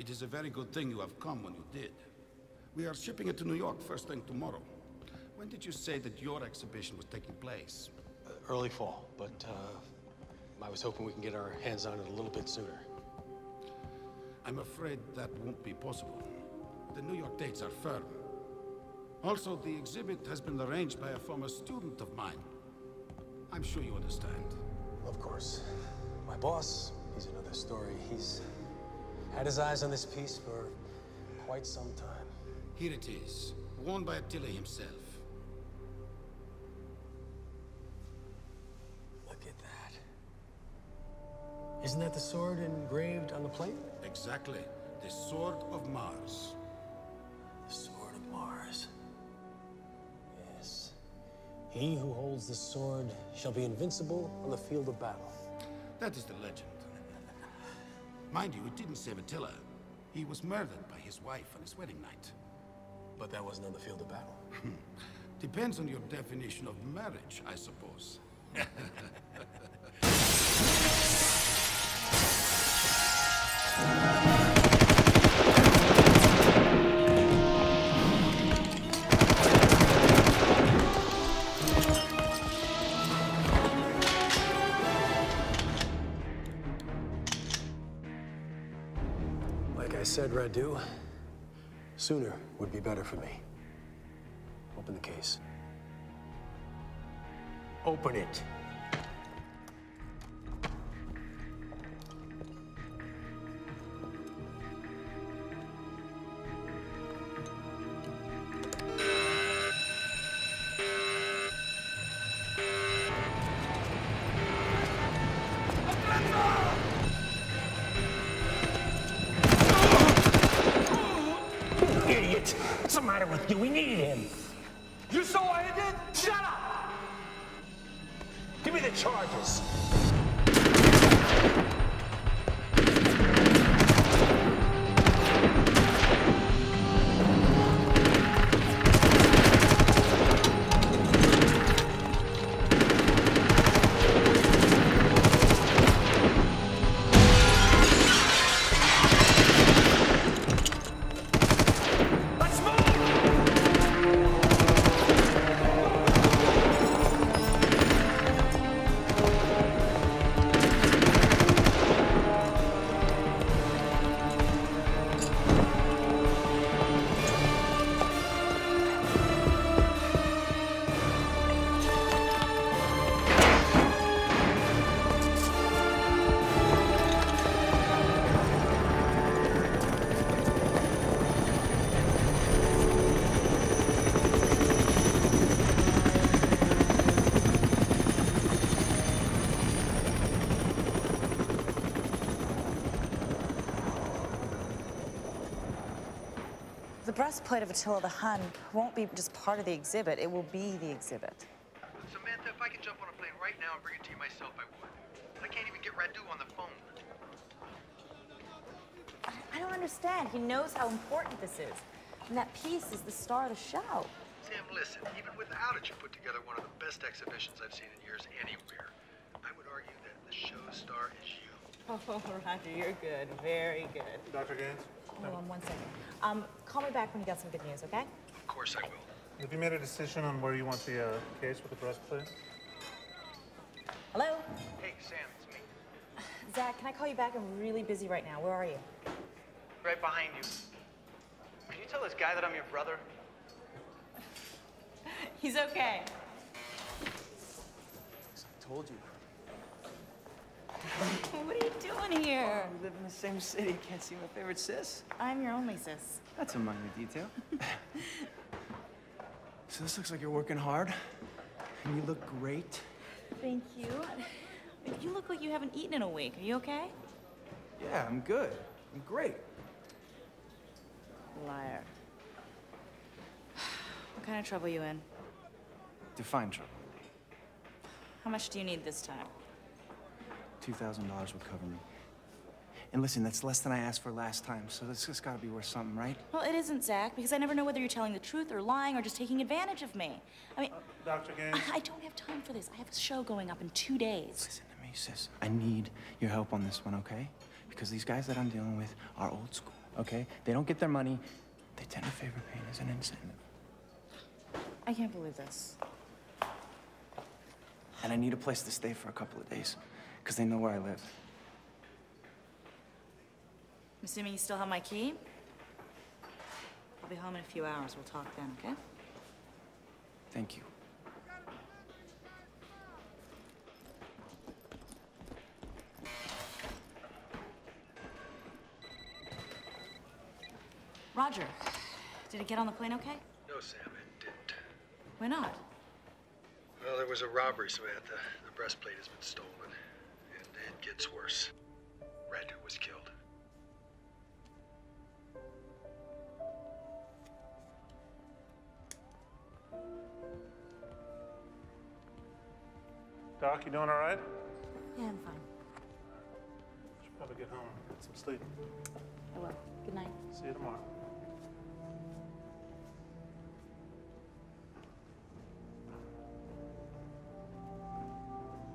It is a very good thing you have come when you did. We are shipping it to New York first thing tomorrow. When did you say that your exhibition was taking place? Early fall, but I was hoping we can get our hands on it a little bit sooner. I'm afraid that won't be possible. The New York dates are firm. Also, the exhibit has been arranged by a former student of mine. I'm sure you understand. Of course. My boss, he's another story. He's had his eyes on this piece for quite some time. Here it is, worn by Attila himself. Look at that. Isn't that the sword engraved on the plate? Exactly. The Sword of Mars. The Sword of Mars. Yes. He who holds the sword shall be invincible on the field of battle. That is the legend. Mind you, it didn't save Attila. He was murdered by his wife on his wedding night. But that wasn't on the field of battle. Depends on your definition of marriage, I suppose. Like I said, Radu, sooner would be better for me. Open the case. Open it. Idiot! What's the matter with you? We need him. You saw what I did? Shut up! Give me the charges. The breastplate of Attila the Hun won't be just part of the exhibit, it will be the exhibit. Samantha, if I could jump on a plane right now and bring it to you myself, I would. But I can't even get Radu on the phone. I don't understand. He knows how important this is. And that piece is the star of the show. Sam, listen, even without it, you put together one of the best exhibitions I've seen in years anywhere. I would argue that the show star is you. Oh, Roger, you're good. Very good. Dr. Gaines? Hold on 1 second. Call me back when you got some good news, okay? Of course I will. Have you made a decision on where you want the case with the breastplate? Hello? Hey, Sam, it's me. Zach, can I call you back? I'm really busy right now. Where are you? Right behind you. Can you tell this guy that I'm your brother? He's okay. I told you. What are you doing here? We live in the same city. Can't see my favorite sis. I'm your only sis. That's a minor detail. So this looks like you're working hard, and you look great. Thank you. You look like you haven't eaten in a week. Are you okay? Yeah, I'm good. I'm great. Liar. What kind of trouble you in? Define trouble. How much do you need this time? $2,000 would cover me. And listen, that's less than I asked for last time, so this has got to be worth something, right? Well, it isn't, Zach, because I never know whether you're telling the truth or lying or just taking advantage of me. I mean... Dr. Gaines? I don't have time for this. I have a show going up in 2 days. Listen to me, sis. I need your help on this one, okay? Because these guys that I'm dealing with are old school. okay? They don't get their money. They tend to favor pain as an incentive. I can't believe this. And I need a place to stay for a couple of days, because they know where I live. I'm assuming you still have my key? I'll be home in a few hours. We'll talk then, okay? Thank you. Roger, did it get on the plane okay? No, Sam, it didn't. Why not? Well, there was a robbery, Samantha. The breastplate has been stolen. And it gets worse. Red was killed. Doc, you doing all right? Yeah, I'm fine. Should probably get home, get some sleep. I will. Good night. See you tomorrow.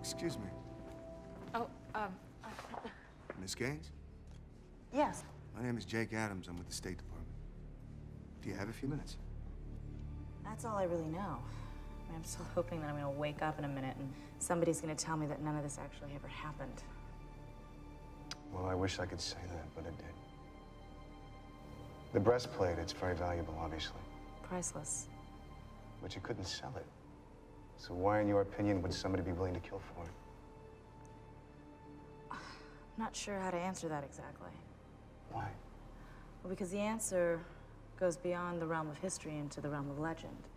Excuse me, Oh, Miss Gaines? yes. My name is Jake Adams. I'm with the State Department. Do you have a few minutes? That's all I really know. I mean, I'm still hoping that I'm gonna wake up in a minute and somebody's gonna tell me that none of this actually ever happened. Well, I wish I could say that, but it did. The breastplate, it's very valuable, obviously. Priceless. But you couldn't sell it. So why, in your opinion, would somebody be willing to kill for it? I'm not sure how to answer that exactly. Why? Well, because the answer goes beyond the realm of history into the realm of legend.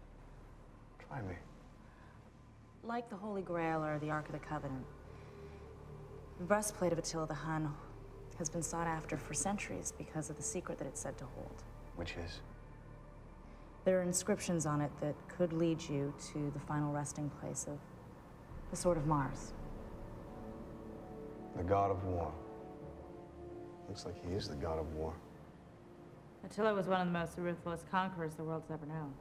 Try me. Like the Holy Grail or the Ark of the Covenant, the breastplate of Attila the Hun has been sought after for centuries because of the secret that it's said to hold. Which is? There are inscriptions on it that could lead you to the final resting place of the Sword of Mars. The god of war. Looks like he is the god of war. Attila was one of the most ruthless conquerors the world's ever known.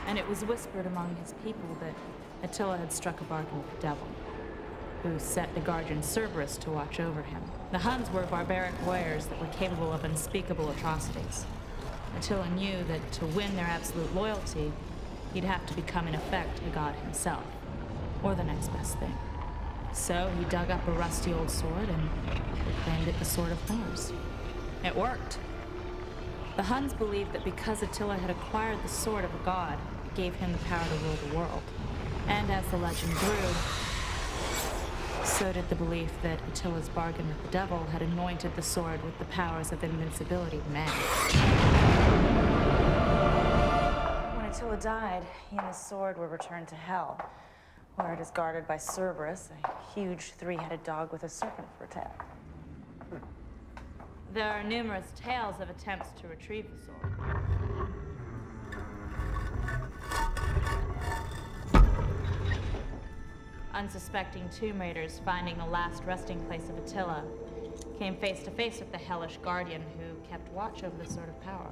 And it was whispered among his people that Attila had struck a bargain with the devil, who set the guardian Cerberus to watch over him. The Huns were barbaric warriors that were capable of unspeakable atrocities. Attila knew that to win their absolute loyalty, he'd have to become, in effect, a god himself, or the next best thing. So he dug up a rusty old sword and proclaimed it the Sword of Mars. It worked. The Huns believed that because Attila had acquired the sword of a god, it gave him the power to rule the world. And as the legend grew, so did the belief that Attila's bargain with the devil had anointed the sword with the powers of invincibility to man. When Attila died, he and the sword were returned to hell, where it is guarded by Cerberus, a huge three-headed dog with a serpent for a tail. There are numerous tales of attempts to retrieve the sword. Unsuspecting tomb raiders finding the last resting place of Attila came face to face with the hellish guardian who kept watch over the Sword of Power.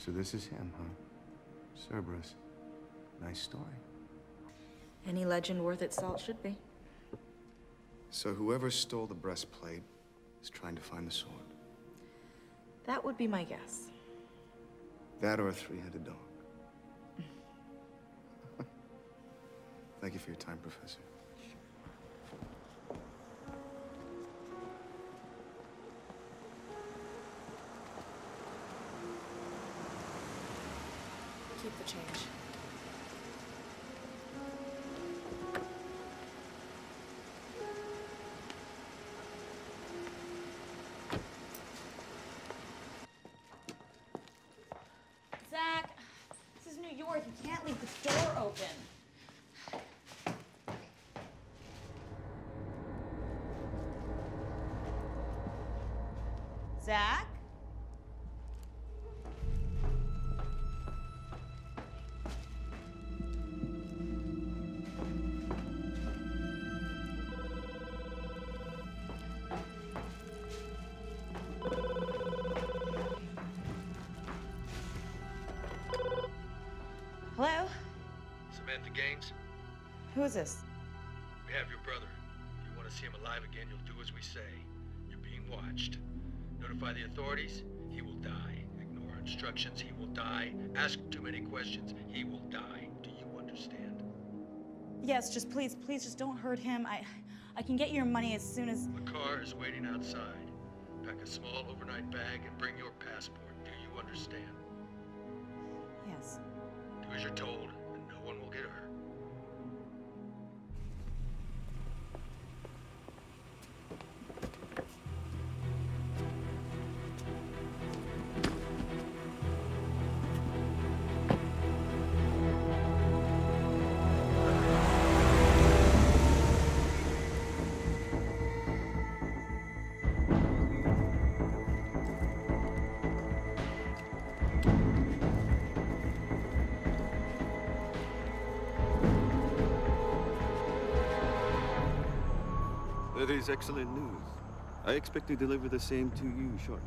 So this is him, huh? Cerberus. Nice story. Any legend worth its salt should be. So whoever stole the breastplate is trying to find the sword. That would be my guess. That or a three-headed dog. Thank you for your time, Professor. Keep the change. Zach, this is New York. You can't leave the door open. Zach? Hello? Samantha Gaines, Who is this? we have your brother. If you want to see him alive again, you'll do as we say. You're being watched. Notify the authorities, he will die. Ignore instructions, he will die. Ask too many questions, he will die. Do you understand? Yes, just please just don't hurt him. I can get your money as soon as... The car is waiting outside. Pack a small overnight bag and bring your passport. Do you understand? Yes. Do as you're told, and no one will get hurt. That is excellent news. I expect to deliver the same to you shortly.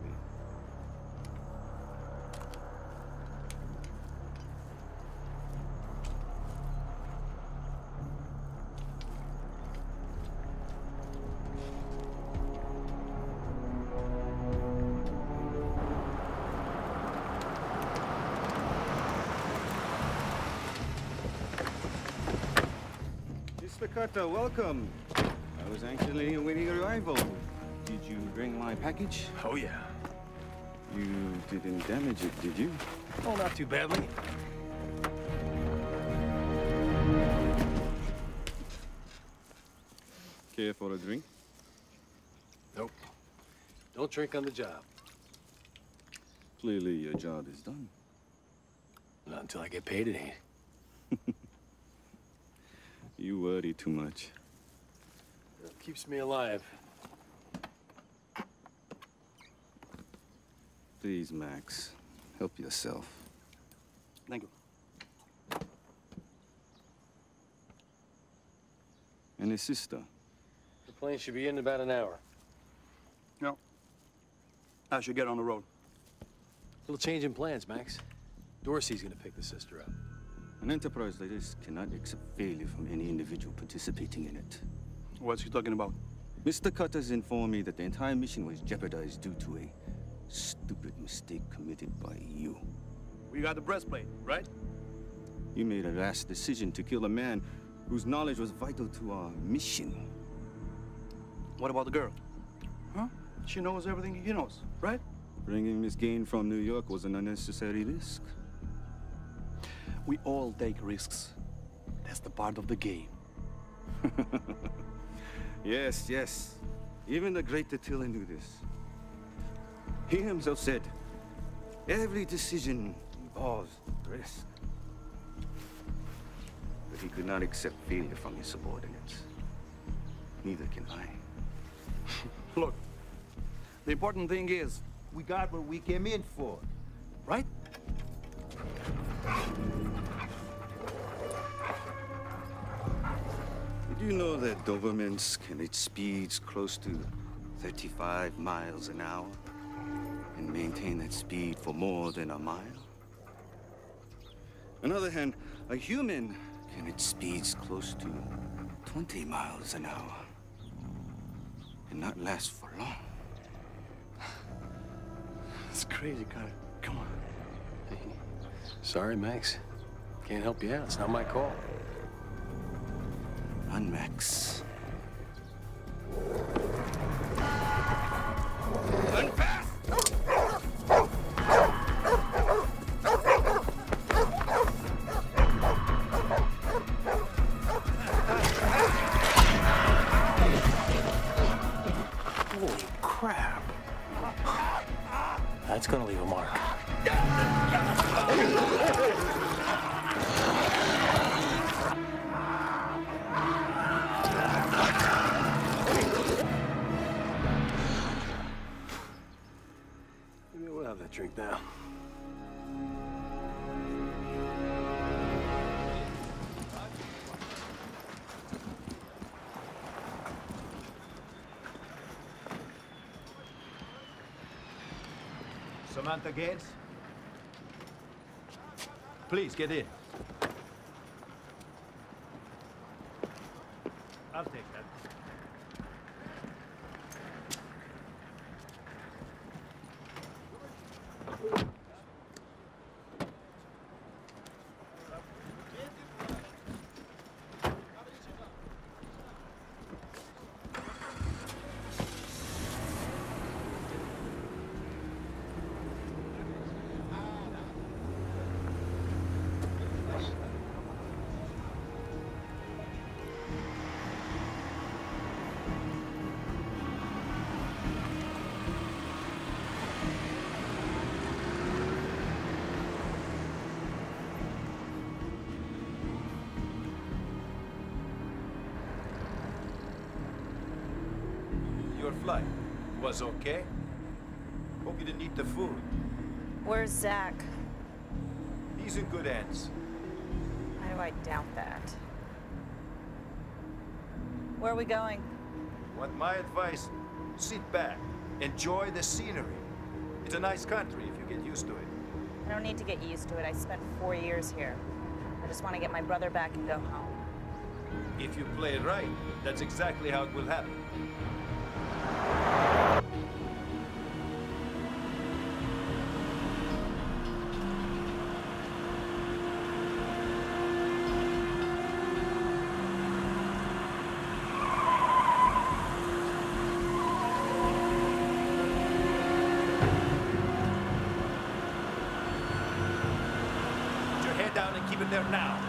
Mr. Carter, welcome. I was anxiously awaiting your arrival. Did you bring my package? Oh, yeah. You didn't damage it, did you? Oh, not too badly. Care for a drink? Nope. Don't drink on the job. Clearly your job is done. Not until I get paid, it ain't. You worry too much. It keeps me alive. Please, Max, help yourself. Thank you. And his sister? The plane should be in about an hour. No. I should get on the road. Little change in plans, Max. Dorsey's gonna pick the sister up. An enterprise like this cannot accept failure from any individual participating in it. What's he talking about? Mr. Cutter's informed me that the entire mission was jeopardized due to a stupid mistake committed by you. We got the breastplate, right? You made a rash decision to kill a man whose knowledge was vital to our mission. What about the girl? Huh? She knows everything he knows, right? Bringing Miss Gain from New York was an unnecessary risk. We all take risks. That's the part of the game. Yes, yes. Even the great Attila knew this. He himself said, every decision involves risk. But he could not accept failure from his subordinates. Neither can I. Look, the important thing is, we got what we came in for, right? Did you know that Dobermans can reach speeds close to 35 miles an hour and maintain that speed for more than a mile? On the other hand, a human can reach speeds close to 20 miles an hour and not last for long. It's crazy, Garret. Come on. Sorry, Max. Can't help you out. It's not my call. Run, Max. Run fast! Holy crap. That's gonna leave a mark. Maybe we'll have that drink now. Samantha Gaines? Please, get in. I'll take that. Your flight was okay? Hope you didn't eat the food. Where's Zach? He's in good hands. Why do I doubt that? Where are we going? Want my advice? Sit back. Enjoy the scenery. It's a nice country if you get used to it. I don't need to get used to it. I spent 4 years here. I just want to get my brother back and go home. If you play it right, that's exactly how it will happen. Put your head down and keep it there now.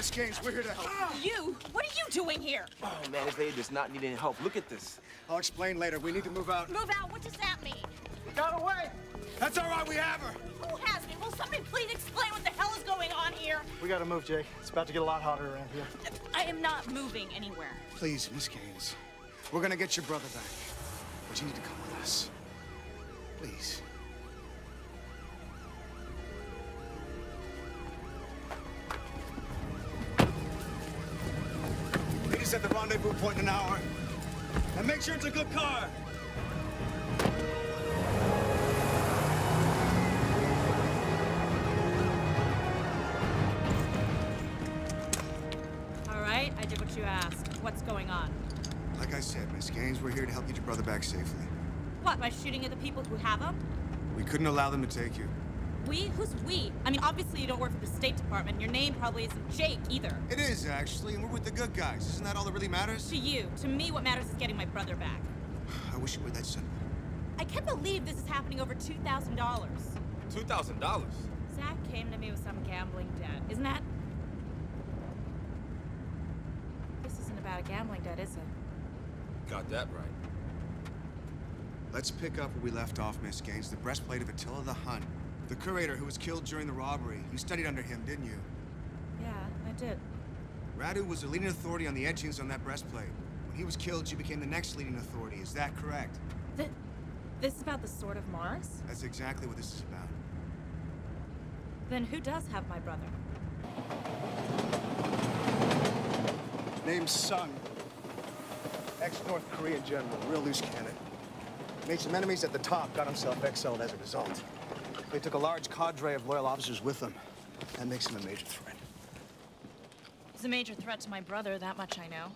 Miss Gaines, we're here to help. You? What are you doing here? Oh, man, this lady does not need any help. Look at this. I'll explain later. We need to move out. Move out? What does that mean? Got away! That's all right, we have her. Who has me? Will somebody please explain what the hell is going on here? We gotta move, Jake. It's about to get a lot hotter around here. I am not moving anywhere. Please, Miss Gaines. We're gonna get your brother back. But you need to come with us. Please. Meet us at the rendezvous point in an hour. And make sure it's a good car. All right, I did what you asked. What's going on? Like I said, Miss Gaines, we're here to help get your brother back safely. What, by shooting at the people who have him? We couldn't allow them to take you. We? Who's we? I mean, obviously you don't work for the State Department. Your name probably isn't Jake, either. It is, actually, and we're with the good guys. Isn't that all that really matters? To you. To me, what matters is getting my brother back. I wish it were that simple. I can't believe this is happening over $2,000. $2,000? Zach came to me with some gambling debt. Isn't that... This isn't about a gambling debt, is it? Got that right. Let's pick up where we left off, Miss Gaines. The breastplate of Attila the Hun. The curator who was killed during the robbery. You studied under him, didn't you? Yeah, I did. Radu was the leading authority on the etchings on that breastplate. When he was killed, you became the next leading authority. Is that correct? This is about the Sword of Mars? That's exactly what this is about. Then who does have my brother? Name's Sung. Ex-North Korea general, real loose cannon. Made some enemies at the top, got himself exiled as a result. They took a large cadre of loyal officers with them. That makes him a major threat. He's a major threat to my brother, that much I know.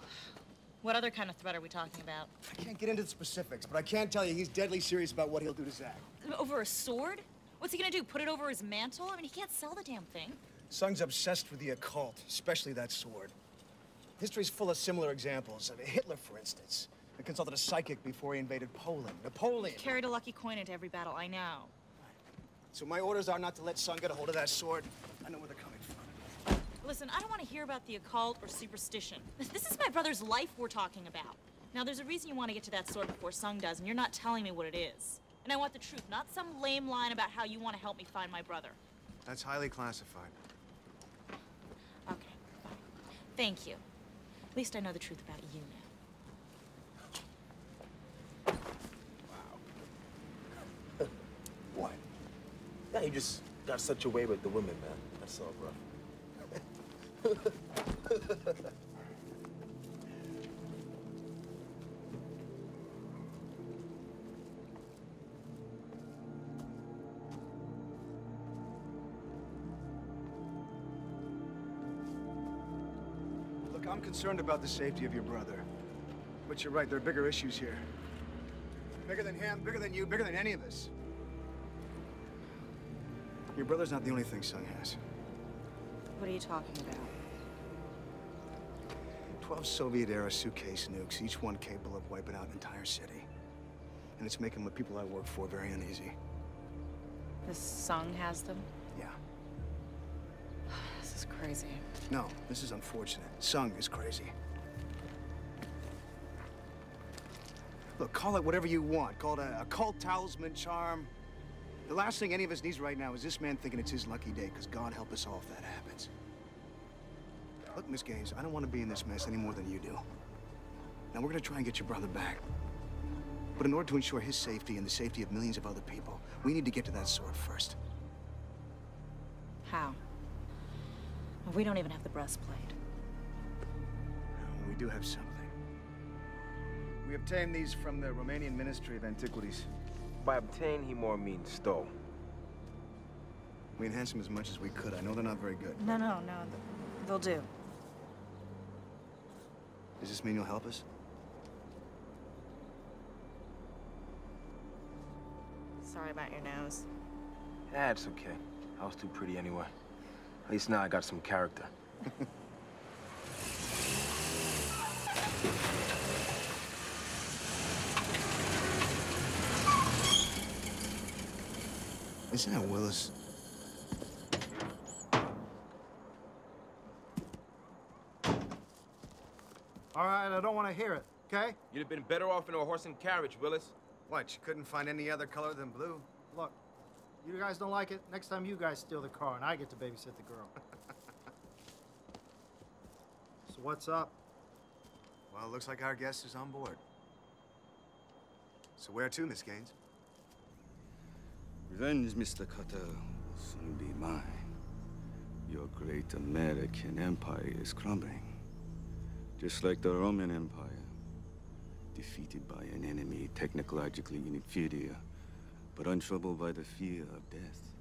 What other kind of threat are we talking about? I can't get into the specifics, but I can tell you he's deadly serious about what he'll do to Zach. Over a sword? What's he gonna do, put it over his mantle? I mean, he can't sell the damn thing. Sung's obsessed with the occult, especially that sword. History's full of similar examples. I mean, Hitler, for instance. He consulted a psychic before he invaded Poland. Napoleon. Carried a lucky coin into every battle, I know. So my orders are not to let Sung get a hold of that sword. I know where they're coming from. Listen, I don't want to hear about the occult or superstition. This is my brother's life we're talking about. Now, there's a reason you want to get to that sword before Sung does, and you're not telling me what it is. And I want the truth, not some lame line about how you want to help me find my brother. That's highly classified. Okay, fine. Thank you. At least I know the truth about you now. Wow. What? Yeah, you just got such a way with the women, man. That's all, bro. Look, I'm concerned about the safety of your brother. But you're right, there are bigger issues here. Bigger than him, bigger than you, bigger than any of us. Your brother's not the only thing Sung has. What are you talking about? 12 Soviet-era suitcase nukes, each one capable of wiping out an entire city. And it's making the people I work for very uneasy. This Sung has them? Yeah. This is crazy. No, this is unfortunate. Sung is crazy. Look, call it whatever you want. Call it a cult talisman charm. The last thing any of us needs right now is this man thinking it's his lucky day, because God help us all if that happens. Look, Miss Gaines, I don't want to be in this mess any more than you do. Now, we're going to try and get your brother back. But in order to ensure his safety and the safety of millions of other people, we need to get to that sword first. How? Well, we don't even have the breastplate. We do have something. We obtained these from the Romanian Ministry of Antiquities. By obtain, he more means stole. We enhanced them as much as we could. I know they're not very good. No. They'll do. Does this mean you'll help us? Sorry about your nose. Yeah, it's okay. I was too pretty anyway. At least now I got some character. Isn't that Willis? All right, I don't want to hear it, okay? You'd have been better off in a horse and carriage, Willis. What, you couldn't find any other color than blue? Look, you guys don't like it, next time you guys steal the car and I get to babysit the girl. So what's up? Well, it looks like our guest is on board. So where to, Miss Gaines? Revenge, Mr. Cutter, will soon be mine. Your great American empire is crumbling. Just like the Roman Empire, defeated by an enemy technologically inferior, but untroubled by the fear of death.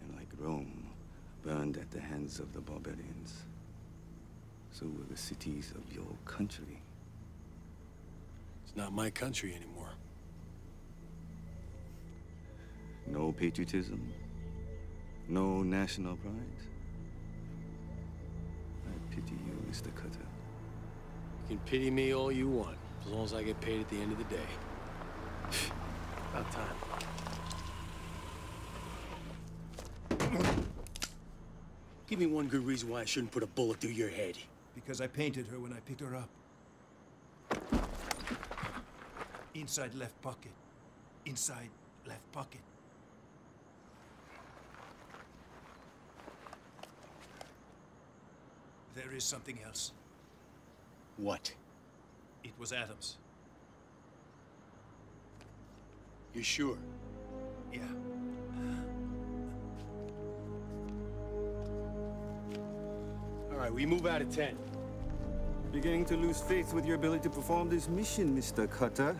And like Rome, burned at the hands of the barbarians, so will the cities of your country. It's not my country anymore. No patriotism, no national pride. I pity you, Mr. Cutter. You can pity me all you want, as long as I get paid at the end of the day. About time. Give me one good reason why I shouldn't put a bullet through your head. Because I painted her when I picked her up. Inside left pocket. Inside left pocket. There is something else. What? It was Adams. You sure? Yeah. All right, we move out of 10. Beginning to lose faith with your ability to perform this mission, Mr. Cutter.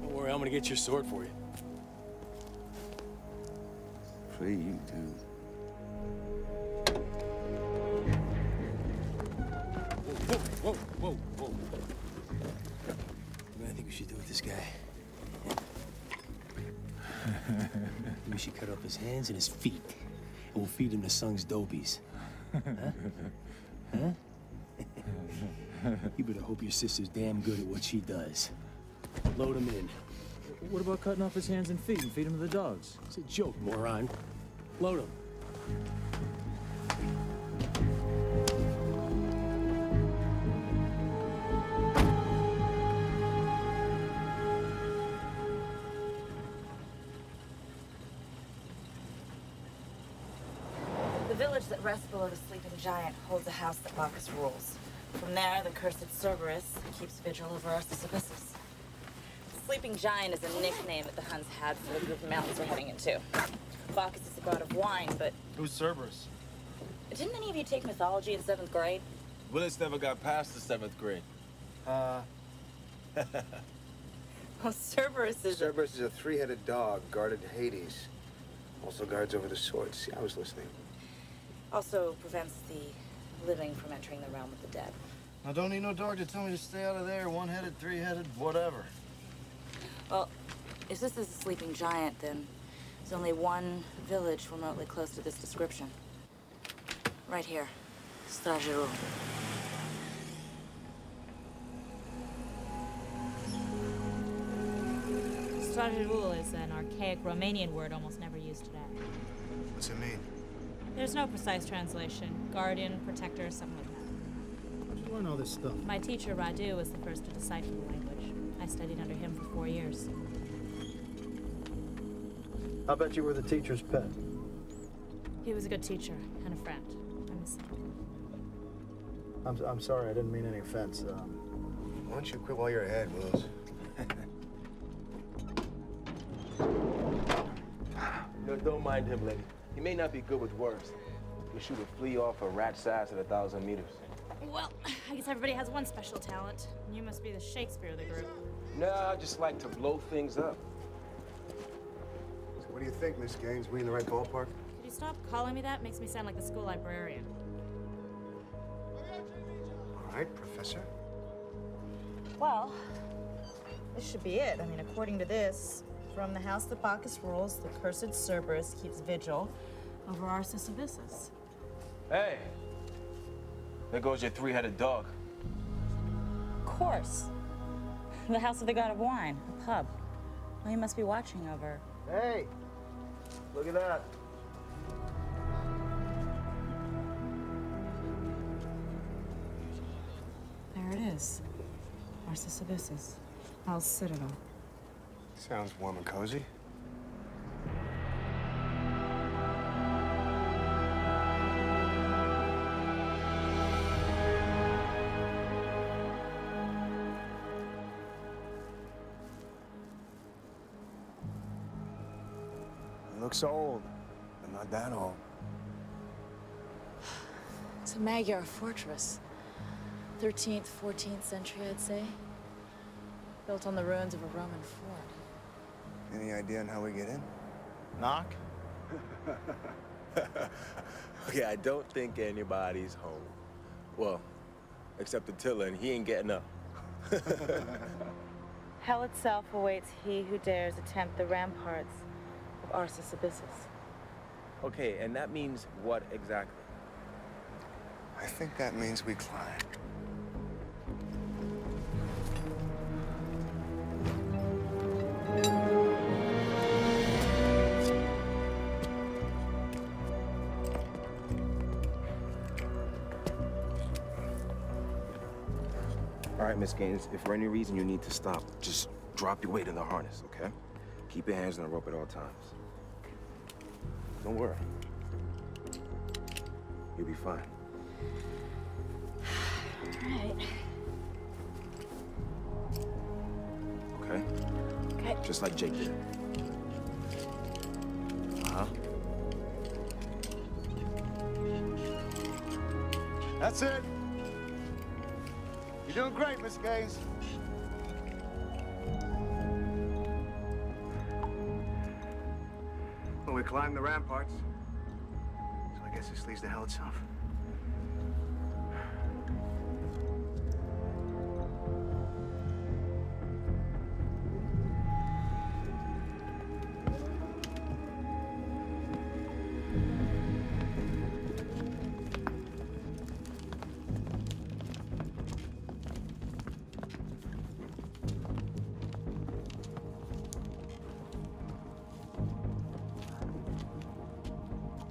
Don't worry, I'm gonna get your sword for you. Pray you do. Whoa, whoa, whoa. What do I think we should do with this guy? We should cut off his hands and his feet. And we'll feed him to Sung's dobies. Huh? Huh? You better hope your sister's damn good at what she does. Load him in. What about cutting off his hands and feet and feed him to the dogs? It's a joke, moron. Load him. The village that rests below the sleeping giant holds a house that Bacchus rules. From there, the cursed Cerberus keeps vigil over our Sisyphus. The sleeping giant is a nickname that the Huns had for the group of mountains we're heading into. Bacchus is the god of wine, but... Who's Cerberus? Didn't any of you take mythology in 7th grade? Willis never got past the 7th grade. Well, Cerberus is... Cerberus is a three-headed dog guarded Hades. Also guards over the swords. See, I was listening. Also prevents the living from entering the realm of the dead. I don't need no dog to tell me to stay out of there. One-headed, three-headed, whatever. Well, if this is a sleeping giant, then there's only one village remotely close to this description. Right here, Strajerul. Strajerul is an archaic Romanian word almost never used today. What's it mean? There's no precise translation. Guardian, protector, something like that. How did you learn all this stuff? My teacher, Radu, was the first to decipher the language. I studied under him for 4 years. I bet you were the teacher's pet. He was a good teacher and a friend. I miss him. I'm sorry, I didn't mean any offense. Why don't you quit while you're ahead, Willis? No, don't mind him, lady. He may not be good with words. He'll shoot a flea off a rat's ass at 1,000 meters. Well, I guess everybody has one special talent. You must be the Shakespeare of the group. No, I just like to blow things up. So what do you think, Miss Gaines? We in the right ballpark? Could you stop calling me that? Makes me sound like the school librarian. All right, Professor. Well, this should be it. I mean, according to this, from the house that Bacchus rules, the cursed Cerberus keeps vigil over our Sisyphus. Hey, there goes your three-headed dog. Of course. The house of the god of wine, a pub. Well, you must be watching over. Hey, look at that. is Arsis Abyssus, Hell's Citadel. Sounds warm and cozy. It looks old, but not that old. It's a Magyar fortress. 13th, 14th century, I'd say. Built on the ruins of a Roman fort. Any idea on how we get in? Knock? Okay, I don't think anybody's home. Well, except Attila, and he ain't getting up. Hell itself awaits he who dares attempt the ramparts of Arsis Abyssus. Okay, and that means what exactly? I think that means we climb. All right, Miss Gaines, if for any reason you need to stop, just drop your weight in the harness, okay? Keep your hands on the rope at all times. Don't worry. You'll be fine. All right. Okay? Okay. Just like Jake did. Uh-huh. That's it. You're doing great, Miss Gaines. Well, we climbed the ramparts. So I guess this leads to hell itself.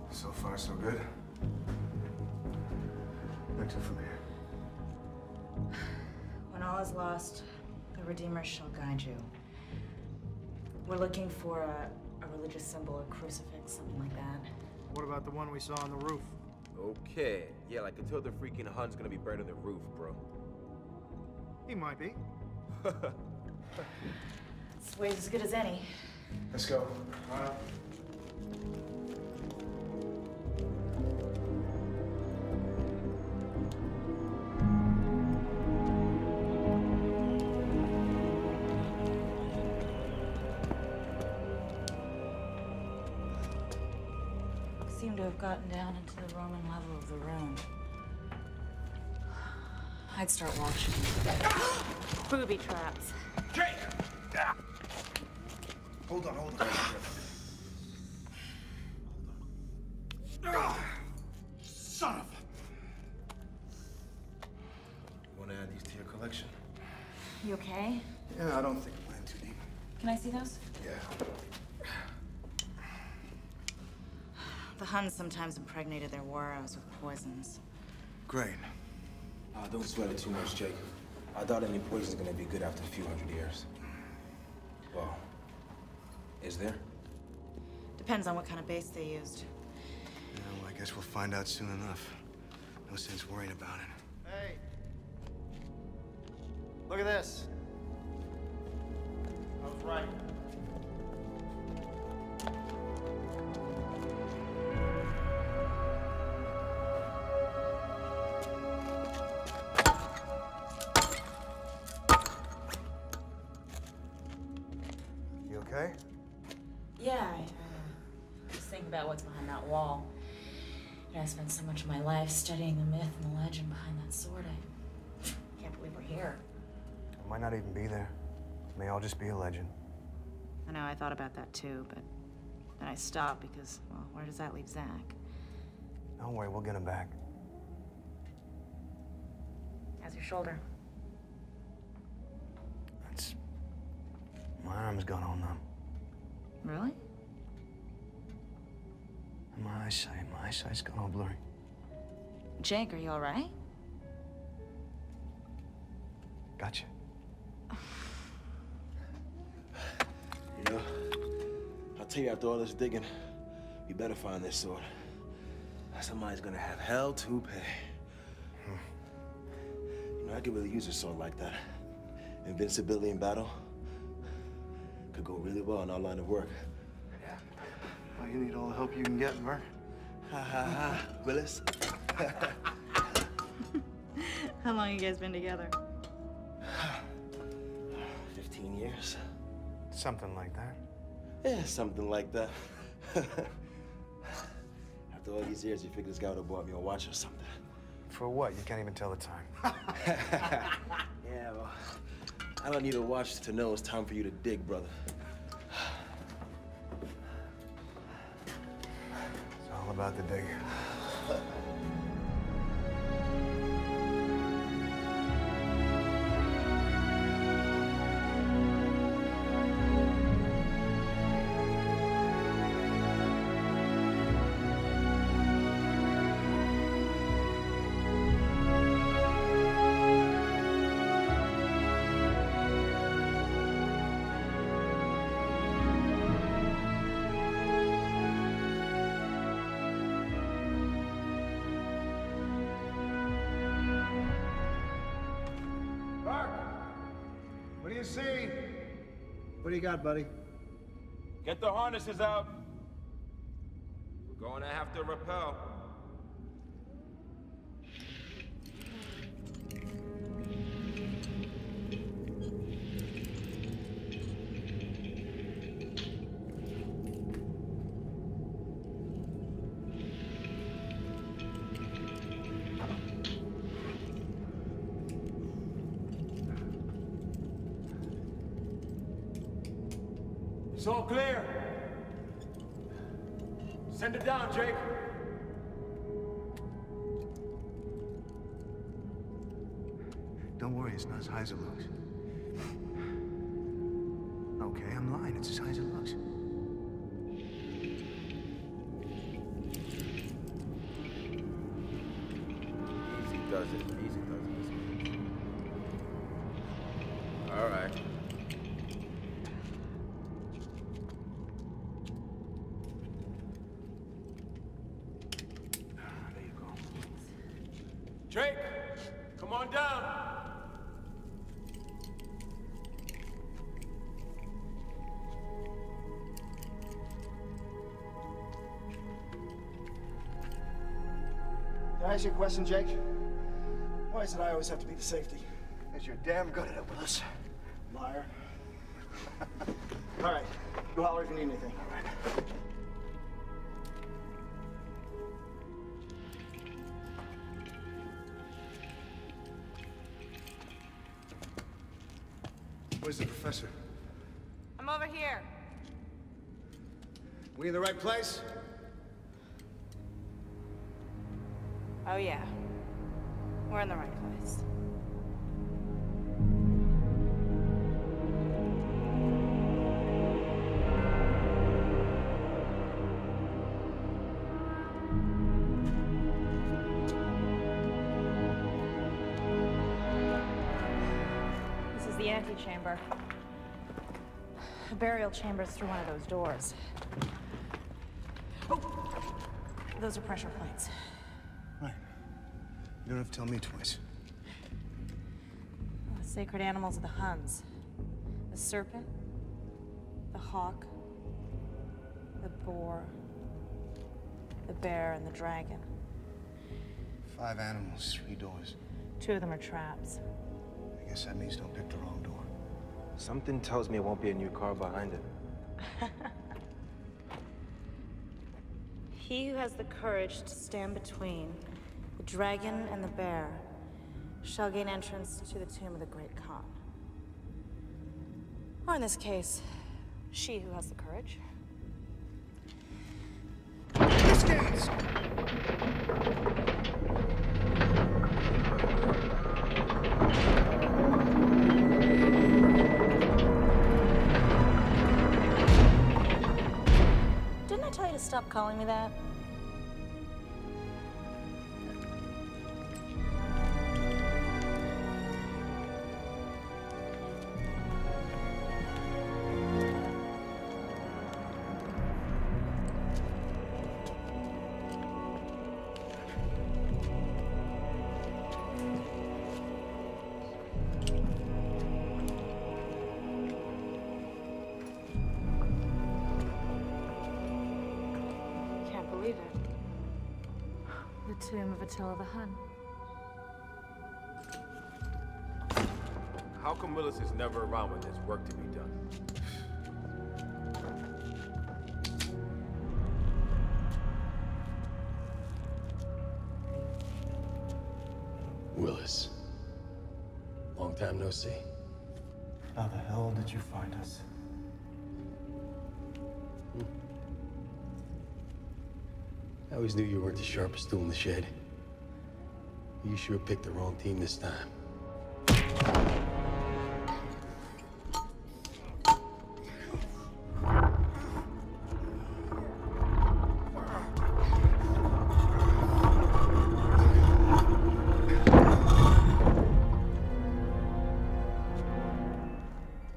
So far, so good. Where's it from here? When all is lost, the Redeemer shall guide you. We're looking for a religious symbol, a crucifix, something like that. What about the one we saw on the roof? Okay. Yeah, like until the freaking Hun's gonna be burning the roof, bro. He might be. This way's as good as any. Let's go. All right. Seem to have gotten down into the Roman level of the ruin. I'd start watching. Booby traps. Jake! Hold on. Son of a... You wanna add these to your collection? You okay? Yeah, I don't think I went too deep. Can I see those? Yeah. The Huns sometimes impregnated their war arrows with poisons. Great. Don't sweat it too much, Jake. I doubt any poison's gonna be good after a few hundred years. Well, is there? Depends on what kind of base they used. Yeah, well, I guess we'll find out soon enough. No sense worrying about it. Hey. Look at this. I was right. You okay? Yeah, I was thinking about what's behind that wall. I spent so much of my life studying the myth and the legend behind that sword. I can't believe we're here. It might not even be there. It may all just be a legend. I know, I thought about that too, but then I stopped because, well, where does that leave Zach? Don't worry, we'll get him back. How's your shoulder? My arm's gone all numb. Really? And my eyesight's gone all blurry. Jake, are you all right? Gotcha. You know, I'll tell you, after all this digging, you better find this sword. Somebody's gonna have hell to pay. You know, I could really use a sword like that. Invincibility in battle could go really well in our line of work. Yeah. Well, you need all the help you can get, Merc. Ha ha ha, Willis. How long you guys been together? 15 years. Something like that. Yeah, something like that. After all these years, you figure this guy would have bought me a watch or something. For what? You can't even tell the time. Yeah, well, I don't need a watch to know it's time for you to dig, brother. It's all about the dig. What do you see? What do you got, buddy? Get the harnesses out. We're going to have to rappel. It's all clear. Send it down, Jake. Don't worry, it's not as high as it looks. Okay, I'm lying. It's as high as it looks. Easy does it. Easy does it. All right. Jake, come on down. Can I ask you a question, Jake? Why is it I always have to be the safety? Because you're damn good at it, Willis. Liar. All right. You holler if you need anything. All right. Where's the professor? I'm over here. We in the right place? Oh, yeah. We're in the right place. This is the antechamber. A burial chamber's through one of those doors. Oh! Those are pressure plates. Right. You don't have to tell me twice. The sacred animals of the Huns. The serpent, the hawk, the boar, the bear, and the dragon. 5 animals, 3 doors. 2 of them are traps. I guess that means don't pick the wrong door. Something tells me it won't be a new car behind it. He who has the courage to stand between the dragon and the bear shall gain entrance to the tomb of the great Khan. Or in this case, she who has the courage. Biscuits! Didn't I tell you to stop calling me that? The tomb of Attila the Hun. How come Willis is never around when there's work to be done? Willis. Long time no see. How the hell did you find us? I always knew you weren't the sharpest tool in the shed. You sure picked the wrong team this time.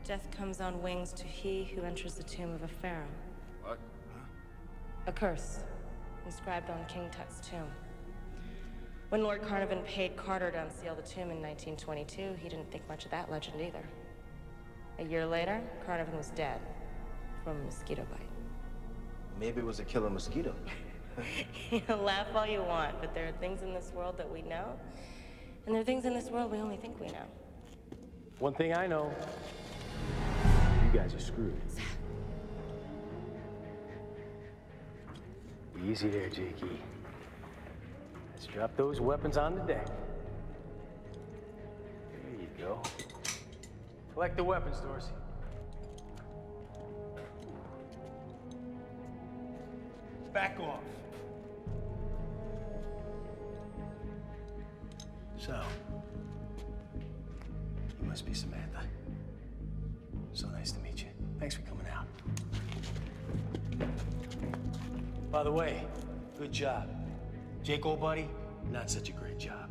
Death comes on wings to he who enters the tomb of a pharaoh. What? A curse, inscribed on King Tut's tomb. When Lord Carnarvon paid Carter to unseal the tomb in 1922, he didn't think much of that legend either. A year later, Carnarvon was dead from a mosquito bite. Maybe it was a killer mosquito. You can laugh all you want, but there are things in this world that we know, and there are things in this world we only think we know. One thing I know, you guys are screwed. Easy there, Jakey. Let's drop those weapons on the deck. There you go. Collect the weapons, Dorsey. Back off. So, you must be Samantha. So nice to meet you. Thanks for coming out. By the way, good job. Jake, old buddy, not such a great job.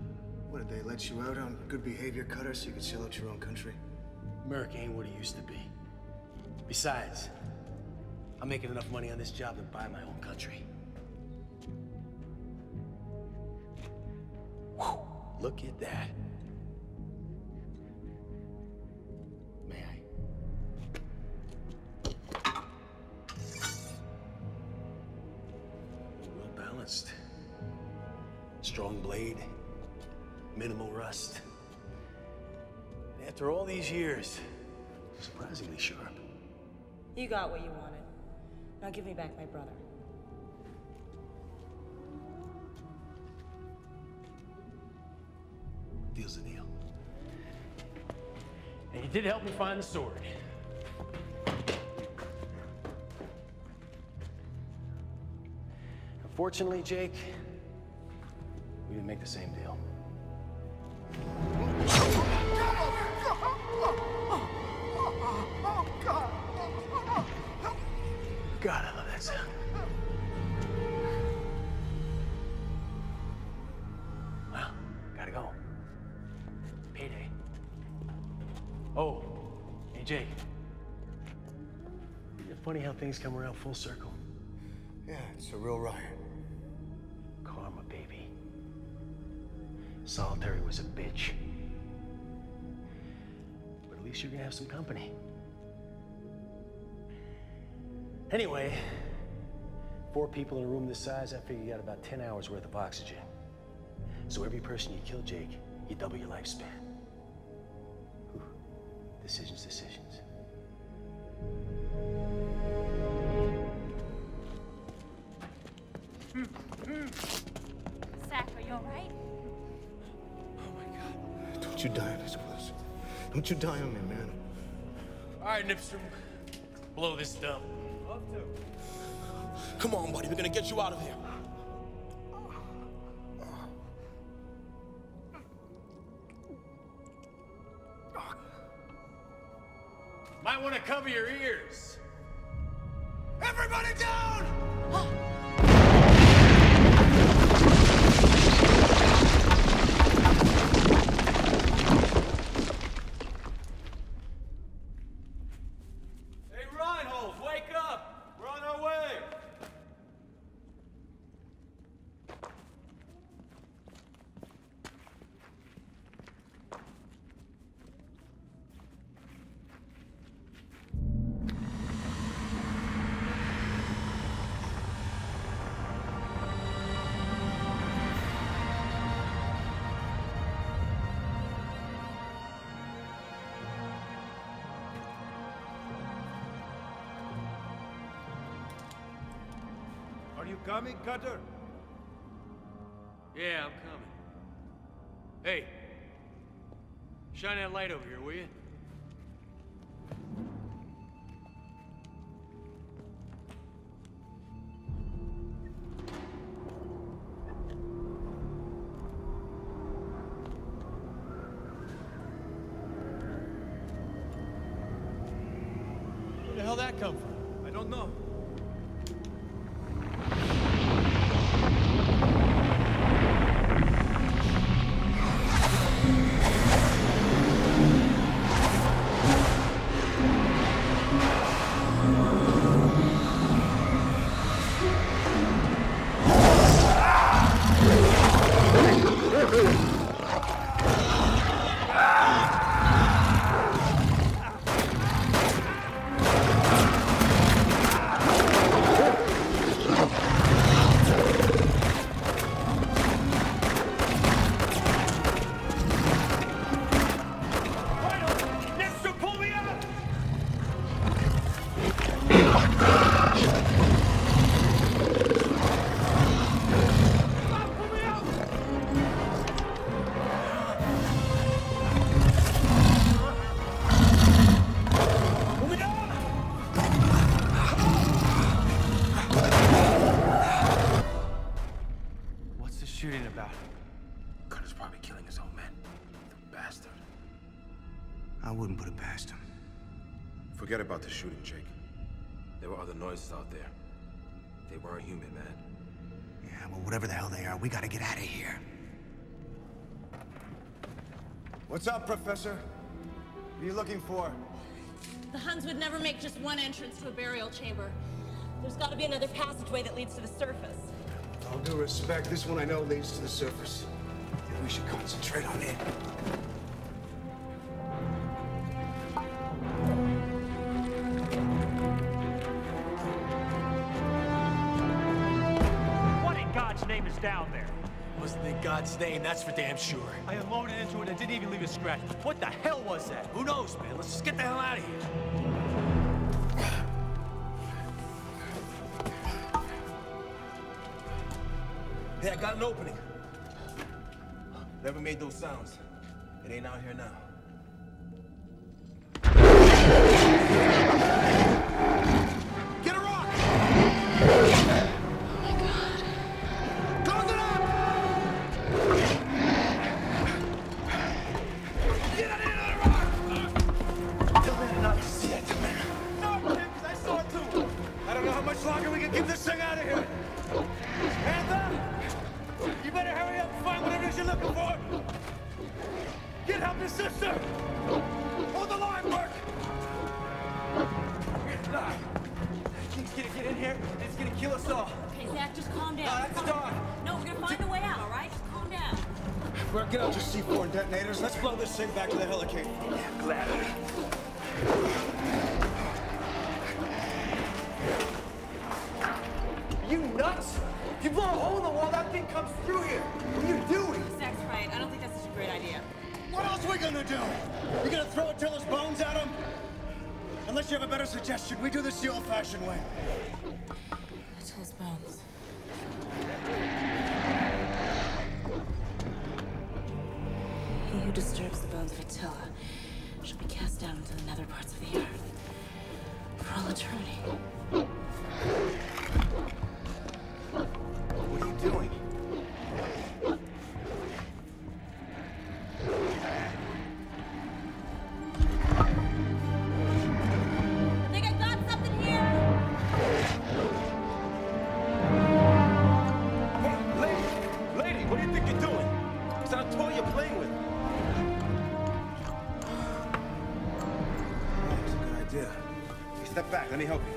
What, did they let you out on good behavior, Cutter, so you could sell out your own country? America ain't what it used to be. Besides, I'm making enough money on this job to buy my own country. Whew, look at that. May I? Well balanced. Strong blade, minimal rust. And after all these years, surprisingly sharp. You got what you wanted. Now give me back my brother. Deal's a deal. And you did help me find the sword. Unfortunately, Jake, we didn't make the same deal. God, I love that sound. Well, gotta go. Payday. Oh, hey, Jake. Isn't it funny how things come around full circle? Yeah, it's a real riot. Karma, baby. Solitary was a bitch. But at least you're gonna have some company. Anyway, 4 people in a room this size, I figure you got about 10 hours worth of oxygen. So every person you kill, Jake, you double your lifespan. Whew. Decisions, decisions. Zach, are you all right? Don't you die on this, Willis. Don't you die on me, man. All right, Nipstrom. Blow this dump. Love to. Come on, buddy. We're gonna get you out of here. Might want to cover your ears. Everybody down! Hey, Reinhold, wake up! We're on our way! coming, Cutter? Yeah, I'm coming. Hey, shine that light over here, will you? Where the hell that come from? I don't know. Shooting about? Cutter's probably killing his own men. The bastard. I wouldn't put it past him. Forget about the shooting, Jake. There were other noises out there. They weren't human, man. Yeah, well, whatever the hell they are, we gotta get out of here. What's up, Professor? What are you looking for? The Huns would never make just one entrance to a burial chamber. There's got to be another passageway that leads to the surface. All due respect, this one I know leads to the surface. I think we should concentrate on it. What in God's name is down there? Wasn't in God's name, that's for damn sure. I unloaded into it and didn't even leave a scratch. What the hell was that? Who knows, man? Let's just get the hell out of here. Hey, I got an opening. Never made those sounds. It ain't out here now. Get a rock! Oh my God. Close it up! Get out of here, rock! Tell me not to see it. No, kid, 'cause I saw it too. I don't know how much longer we can keep this thing out of here. Panther! You better hurry up and find whatever it is you're looking for! Get help your sister! Hold the line, Burke! Get in here. It's gonna kill us all. Okay, Zach, just calm down. That's dark. No, we're gonna find a way out, all right? Just calm down. Burke, get out your C4 and detonators. Let's blow this thing back to the helicarrier. Yeah, gladly. Are you nuts? If you blow a hole in the wall, that thing comes through here. What are you doing? Zach's right. I don't think that's such a great idea. What else are we gonna do? You gonna throw Attila's bones at him? Unless you have a better suggestion, we do this the old-fashioned way. Attila's bones. He who disturbs the bones of Attila shall be cast down into the nether parts of the earth for all eternity. What are you doing? I think I got something here! Hey, lady, what do you think you're doing? It's not a toy you're playing with. That's a good idea. Hey, step back, let me help you.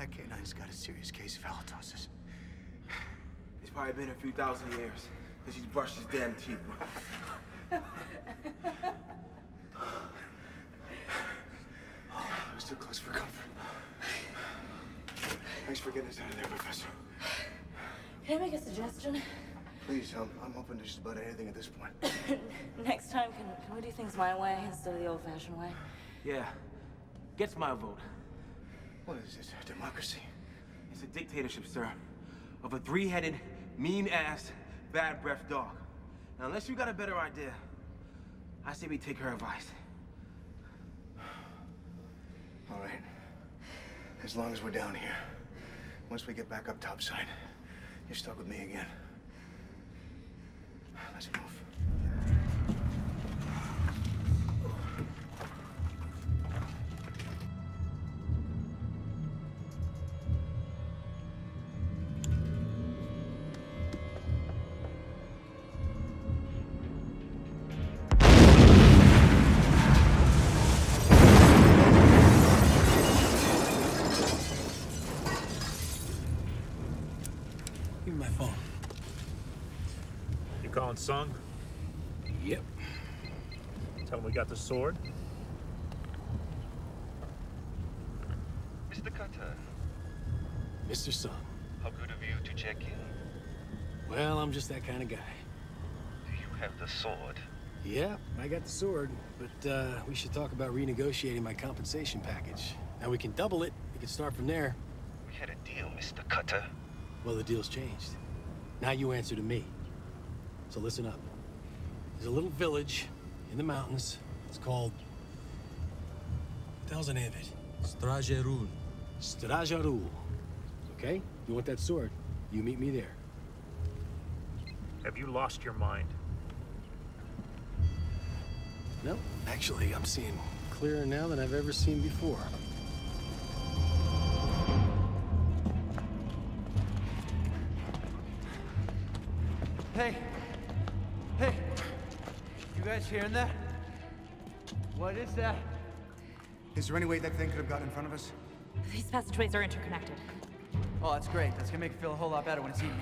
that canine's got a serious case of halitosis. It's probably been a few thousand years since he's brushed his damn teeth. It was too close for comfort. Thanks for getting us out of there, Professor. Can I make a suggestion? Please, I'm open to just about anything at this point. Next time, can we do things my way instead of the old-fashioned way? Yeah. Gets my vote. What is this, democracy? It's a dictatorship, sir. Of a three-headed, mean-ass, bad-breath dog. Now, unless you got a better idea, I say we take her advice. All right. As long as we're down here. Once we get back up topside, you're stuck with me again. Let's move. Give me my phone. You calling Sung? Yep. Tell him we got the sword. Mr. Cutter. Mr. Sung. How good of you to check in. Well, I'm just that kind of guy. Do you have the sword? Yeah, I got the sword, but we should talk about renegotiating my compensation package. Now we can double it. We can start from there. We had a deal, Mr. Cutter. Well, the deal's changed. Now you answer to me. So listen up. There's a little village in the mountains. It's called... What the hell's the name of it? Strajerul. Strajerul. Okay? You want that sword? You meet me there. Have you lost your mind? No, actually, I'm seeing clearer now than I've ever seen before. Hey! Hey! You guys hearing that? What is that? Is there any way that thing could have gotten in front of us? These passageways are interconnected. Oh, that's great. That's gonna make it feel a whole lot better when it's evening.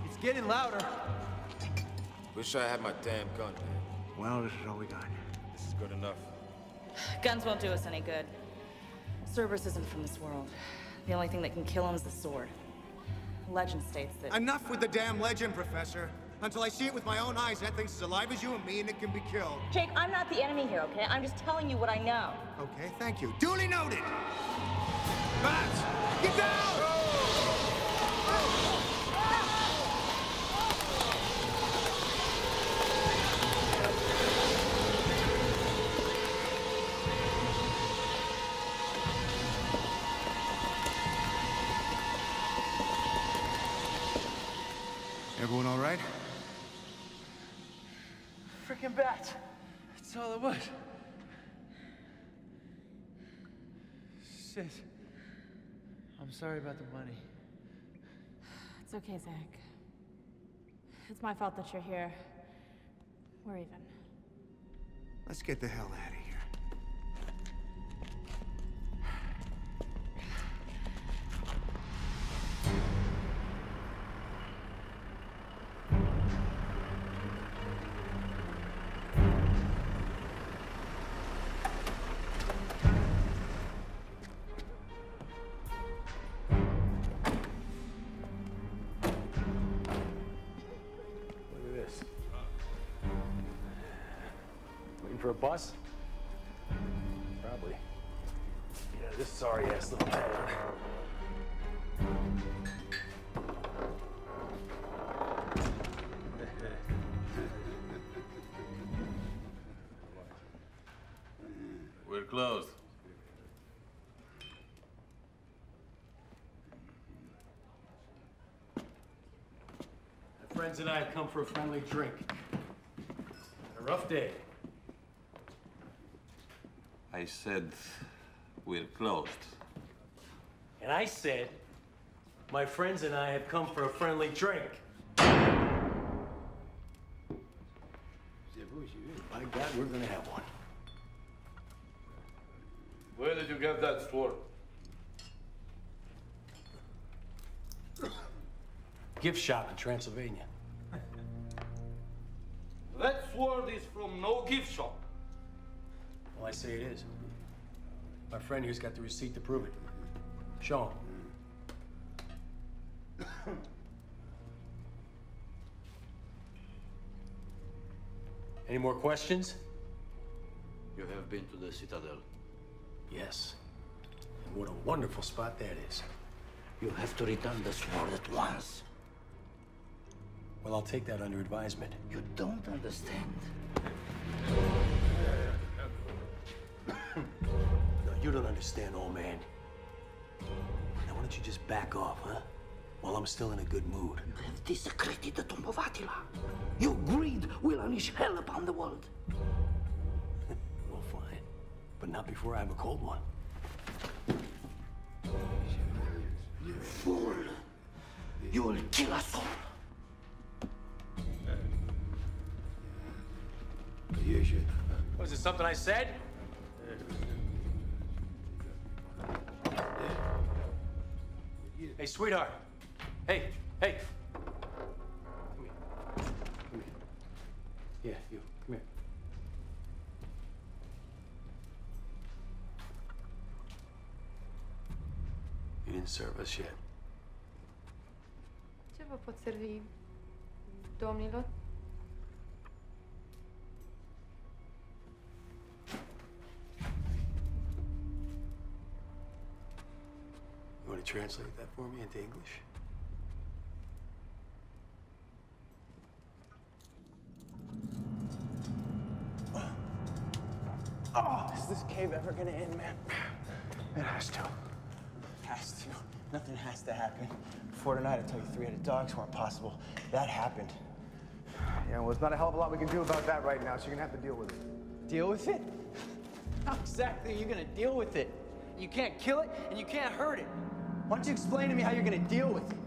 It's getting louder. Wish I had my damn gun. Well, this is all we got. This is good enough. Guns won't do us any good. Cerberus isn't from this world. The only thing that can kill him is the sword. Legend states that... Enough with the damn legend, Professor. Until I see it with my own eyes, that thing's as alive as you and me, and it can be killed. Jake, I'm not the enemy here, okay? I'm just telling you what I know. Okay, thank you. Duly noted! Bats! Get down! Everyone all right? Freaking bats. That's all it was. Sis, I'm sorry about the money. It's okay, Zach. It's my fault that you're here. We're even. Let's get the hell out of here. For a bus? Probably. Yeah, this sorry-ass little town. We're closed. My friends and I have come for a friendly drink. A rough day. I said we're closed. And I said, my friends and I have come for a friendly drink. By God, we're gonna have one. Where did you get that sword? Gift shop in Transylvania. That sword is from no gift shop. Well, I say it is. My friend here's got the receipt to prove it. Show him. Any more questions? You have been to the Citadel. Yes. And what a wonderful spot that is. You have to return the sword at once. Well, I'll take that under advisement. You don't understand. No, you don't understand, old man. Now, why don't you just back off, huh? While I'm still in a good mood. You have desecrated the tomb of Attila. Your greed will unleash hell upon the world. Well, fine. But not before I have a cold one. You fool. You will kill us all. Was it something I said? Hey, sweetheart. Hey, hey. Come here. Come here. Yeah, you. Come here. You didn't serve us yet. Ce vă pot servi, domnilor? You want to translate that for me into English? Oh, is this cave ever gonna end, man? It has to. Has to. Nothing has to happen. Before tonight, I told you 3-headed dogs weren't possible. That happened. Yeah, well, there's not a hell of a lot we can do about that right now, so you're gonna have to deal with it. Deal with it? How exactly are you gonna deal with it? You can't kill it, and you can't hurt it. Why don't you explain to me how you're gonna deal with it?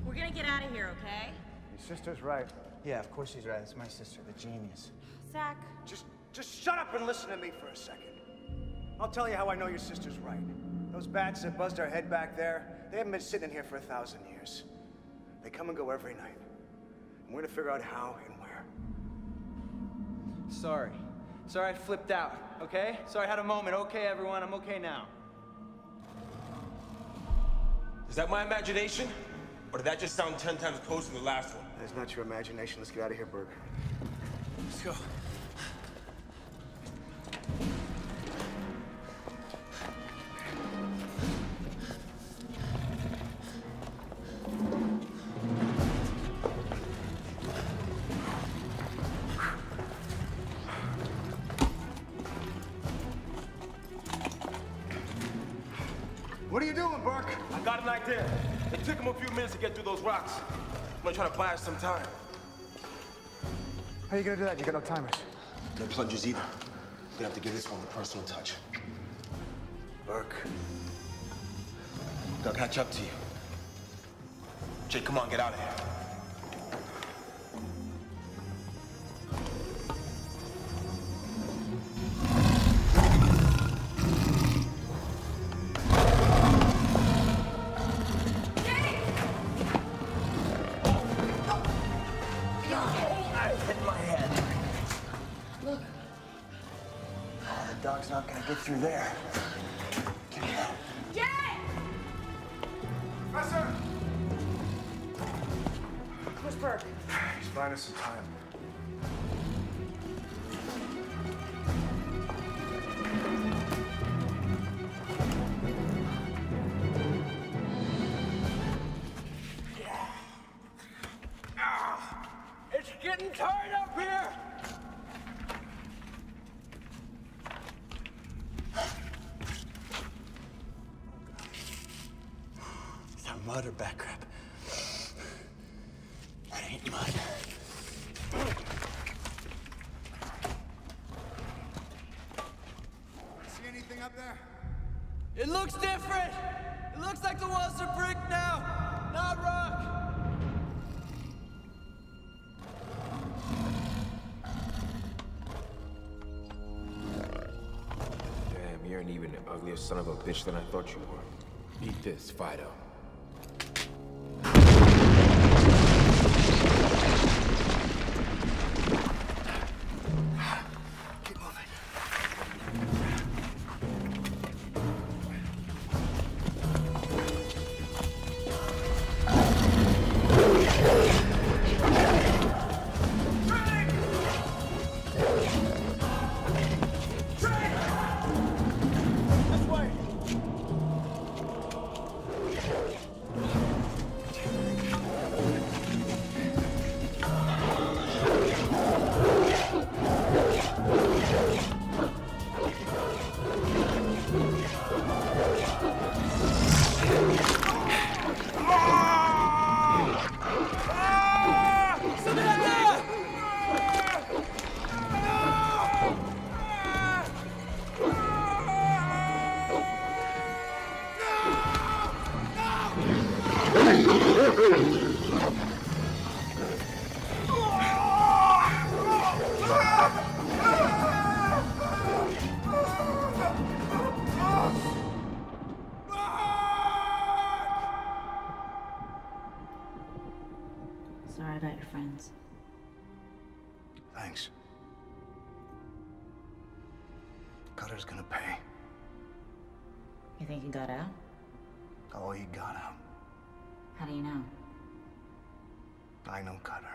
We're gonna get out of here, okay? Your sister's right. Yeah, of course she's right. It's my sister, the genius. Zach. Just shut up and listen to me for a second. I'll tell you how I know your sister's right. Those bats that buzzed our head back there, they haven't been sitting in here for 1,000 years. They come and go every night. And we're gonna figure out how and where. Sorry. Sorry I flipped out, okay? Sorry I had a moment. Okay, everyone, I'm okay now. Is that my imagination? Or did that just sound 10 times closer than the last one? That's not your imagination. Let's get out of here, Berg. Let's go. What are you doing, Burke? I got an idea. It took him a few minutes to get through those rocks. I'm gonna try to buy us some time. How are you gonna do that? You got no timers. No plungers either. Gonna have to give this one a personal touch. Burke. They'll catch up to you. Jake, come on, get out of here. Not gonna get through there. Give me that. Jay! Professor! Where's Burke? He's buying us some time. It's getting tight up here! Mud or back crap? That ain't mud. See anything up there? It looks different! It looks like the walls are brick now, not rock! Damn, you're You're an even uglier son of a bitch than I thought you were. Eat this, Fido. Sorry about your friends. Thanks. Cutter's gonna pay. You think he got out? Oh, he got out. How do you know? I know Cutter.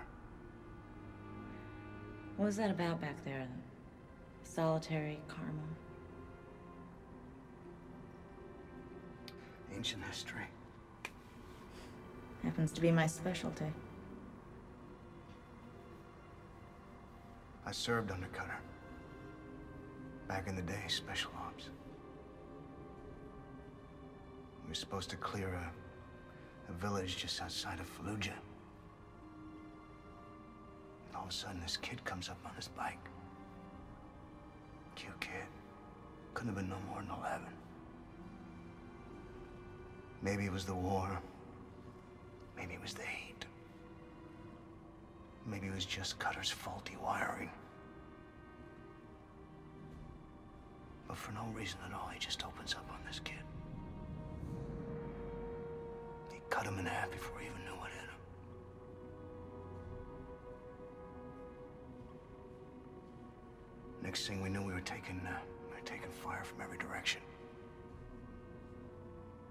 What was that about back there? Solitary karma? Ancient history. Happens to be my specialty. I served under Cutter. Back in the day, special ops. We were supposed to clear a village just outside of Fallujah. And all of a sudden, this kid comes up on his bike. Cute kid. Couldn't have been no more than 11. Maybe it was the war. Maybe it was the heat. Maybe it was just Cutter's faulty wiring. But for no reason at all, he just opens up on this kid. He cut him in half before he even knew what hit him. Next thing we knew, we were taking fire from every direction.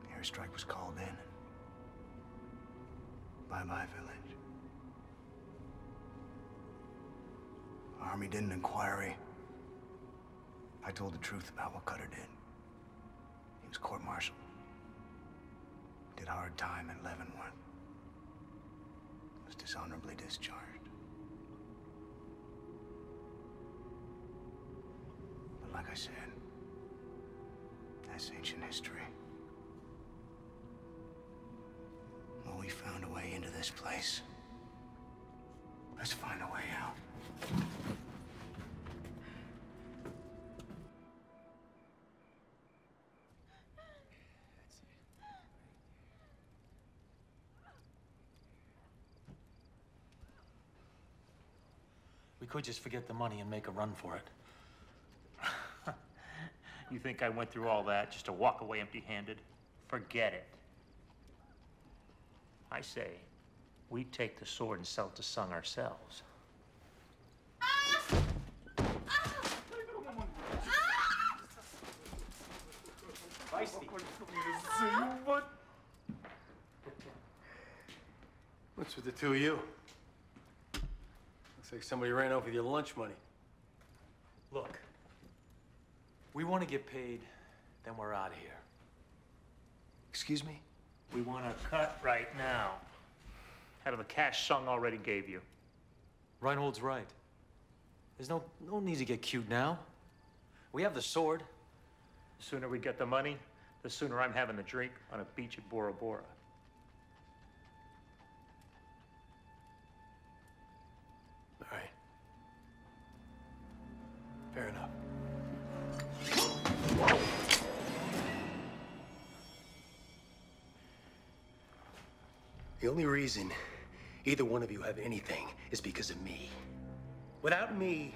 The airstrike was called in. Bye-bye, village. Army did an inquiry. I told the truth about what Cutter did. He was court-martialed. Did hard time at Leavenworth. Was dishonorably discharged. But like I said, that's ancient history. Well, we found a way into this place. Let's find a way out. We could just forget the money and make a run for it. You think I went through all that just to walk away empty-handed? Forget it. I say, we take the sword and sell it to Sung ourselves. Feisty. What's with the two of you? Looks like somebody ran off with your lunch money. Look, we want to get paid, then we're out of here. Excuse me? We want to cut right now. Out of the cash Sung already gave you. Reinhold's right. There's no need to get cute now. We have the sword. The sooner we get the money, the sooner I'm having the drink on a beach at Bora Bora. All right. Fair enough. The only reason either one of you have anything is because of me. Without me,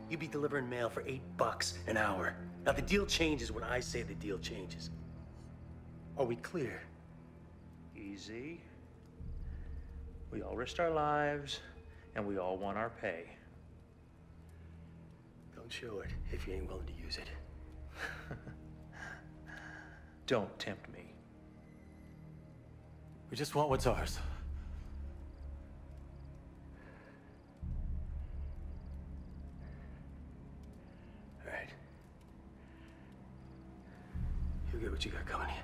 you'd be delivering mail for $8 an hour. Now, the deal changes when I say the deal changes. Are we clear? Easy. We all risked our lives, and we all want our pay. Don't show it if you ain't willing to use it. Don't tempt me. We just want what's ours. All right. You get what you got coming in.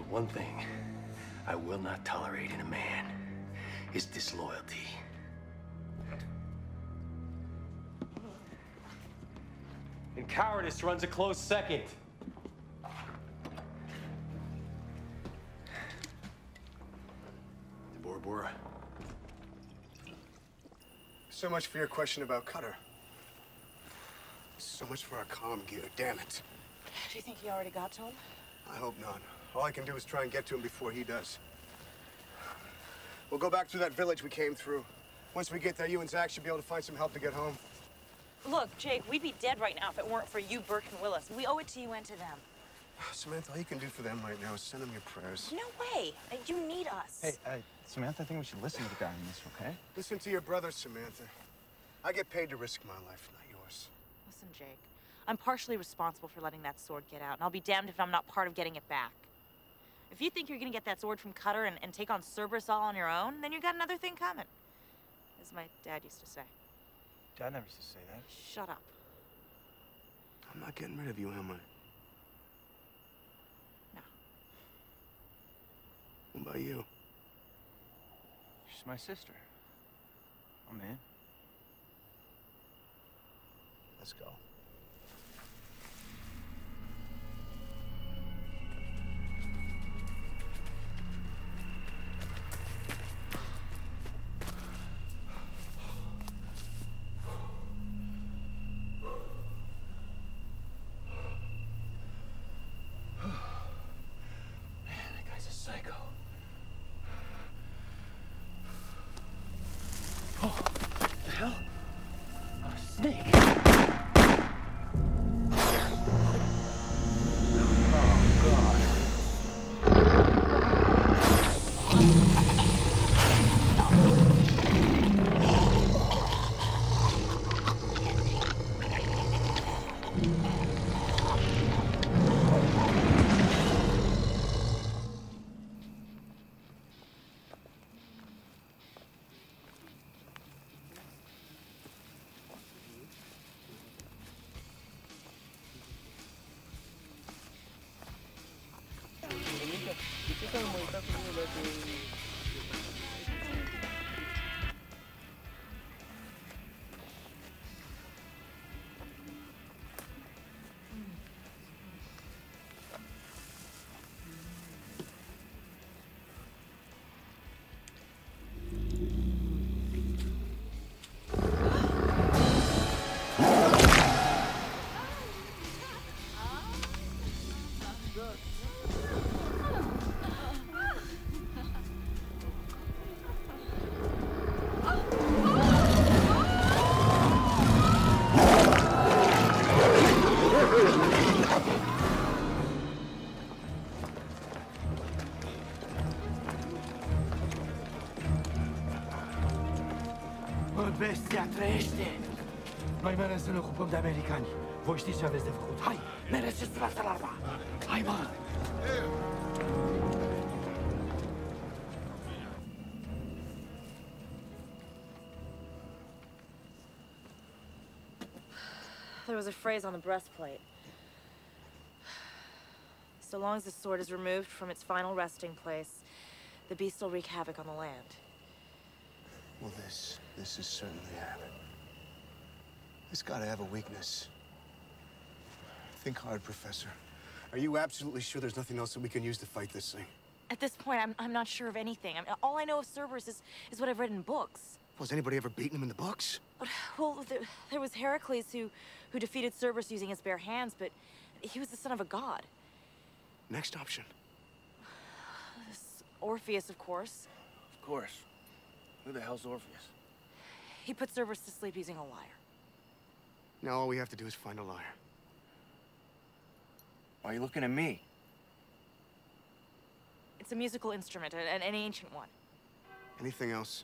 One thing I will not tolerate in a man is disloyalty. And cowardice runs a close second. Bora Bora. So much for your question about Cutter. So much for our comm gear, damn it. Do you think he already got to him? I hope not. All I can do is try and get to him before he does. We'll go back through that village we came through. Once we get there, you and Zach should be able to find some help to get home. Look, Jake, we'd be dead right now if it weren't for you, Burke, and Willis. We owe it to you and to them. Samantha, all you can do for them right now is send them your prayers. No way. You need us. Hey, Samantha, I think we should listen to the guy in this, okay? Listen to your brother, Samantha. I get paid to risk my life, not yours. Listen, Jake. I'm partially responsible for letting that sword get out, and I'll be damned if I'm not part of getting it back. If you think you're gonna get that sword from Cutter and take on Cerberus all on your own, then you got another thing coming. As my dad used to say. Dad never used to say that. Shut up. I'm not getting rid of you, am I? No. What about you? She's my sister. I'm in. Let's go. Bestia trăiește! Noi mereu să ne ocupăm de americani. Voi știți ce aveți de făcut. Hai, mergeți-vă la arma! Hai, mă! There was a phrase on the breastplate. So long as the sword is removed from its final resting place, the beast will wreak havoc on the land. Well, this is certainly havoc. It's gotta have a weakness. Think hard, Professor. Are you absolutely sure there's nothing else that we can use to fight this thing? At this point, I'm not sure of anything. All I know of Cerberus is what I've read in books. Was anybody ever beaten him in the books? Well, there was Heracles who defeated Cerberus using his bare hands, but he was the son of a god. Next option. Orpheus, of course. Of course. Who the hell's Orpheus? He put Cerberus to sleep using a lyre. Now all we have to do is find a lyre. Why are you looking at me? It's a musical instrument, an ancient one. Anything else?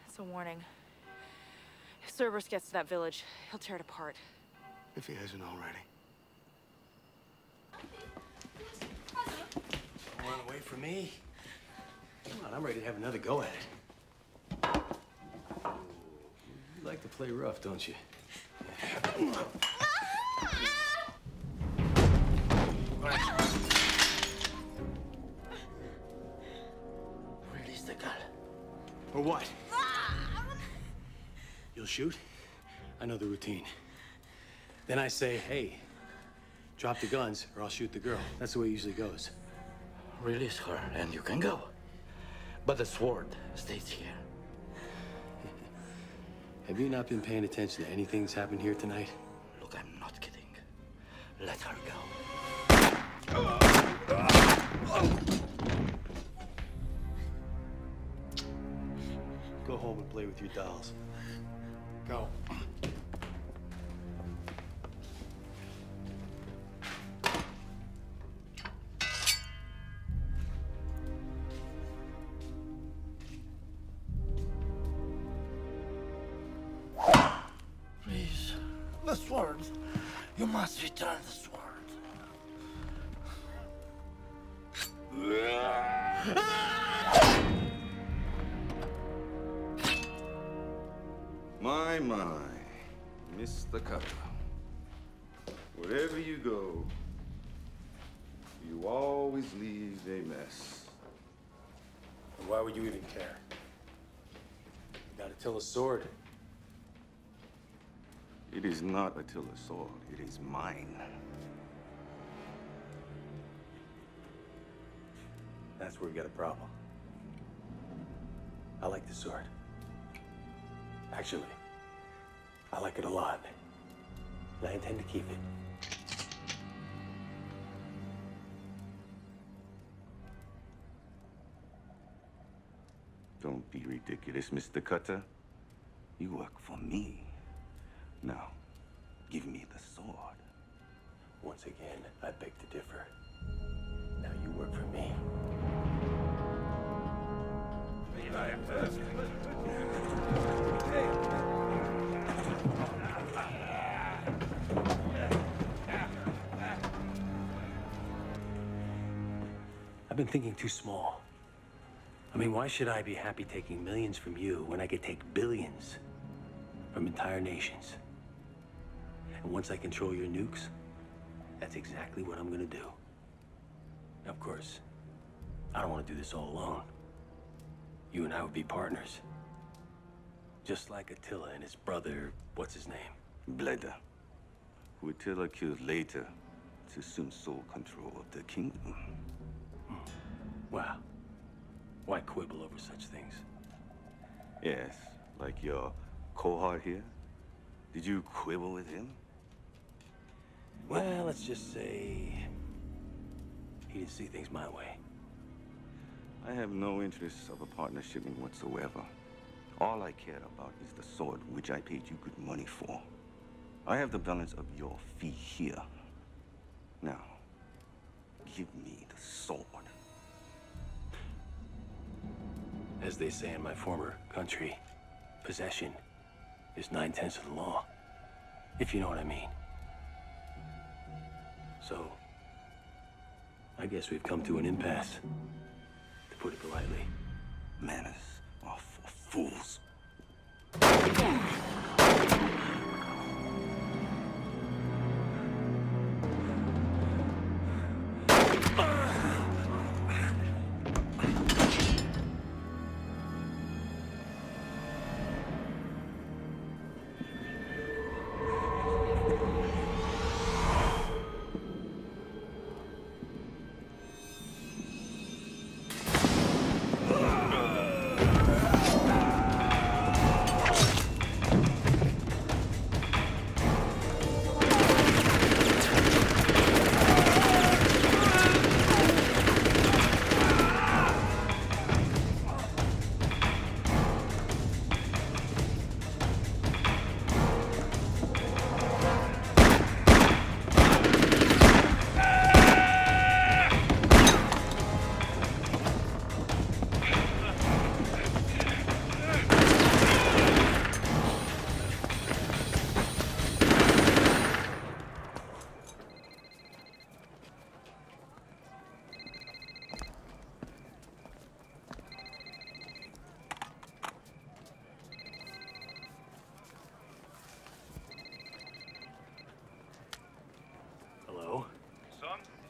It's a warning. If Cerberus gets to that village, he'll tear it apart. If he hasn't already. Don't run away from me. Come on, I'm ready to have another go at it. You like to play rough, don't you? Release the gun. Or what? You'll shoot? I know the routine. Then I say, hey, drop the guns or I'll shoot the girl. That's the way it usually goes. Release her and you can go. But the sword stays here. Have you not been paying attention to anything that's happened here tonight? Look, I'm not kidding. Let her go. Go home and play with your dolls. Go. Please, the sword. You must return the sword. My, Mr. Cutter. Wherever you go, you always leave a mess. And why would you even care? You got Attila's sword. It is not Attila's sword. It is mine. That's where we got a problem. I like the sword. Actually, I like it a lot. And I intend to keep it. Don't be ridiculous, Mr. Cutter. You work for me. Now, give me the sword. Once again, I beg to differ. Now you work for me. I've been thinking too small. I mean, why should I be happy taking millions from you when I could take billions from entire nations? And once I control your nukes, that's exactly what I'm gonna do. Now, of course, I don't want to do this all alone. You and I would be partners. Just like Attila and his brother, what's his name? Bleda, who Attila killed later to assume sole control of the kingdom. Wow. Why quibble over such things? Yes, like your cohort here. Did you quibble with him? Well, let's just say he didn't see things my way. I have no interest of a partnership in whatsoever. All I care about is the sword which I paid you good money for. I have the balance of your fee here. Now, give me the sword. As they say in my former country, possession is 9/10 of the law, if you know what I mean. So, I guess we've come to an impasse, to put it politely. Manners are for fools.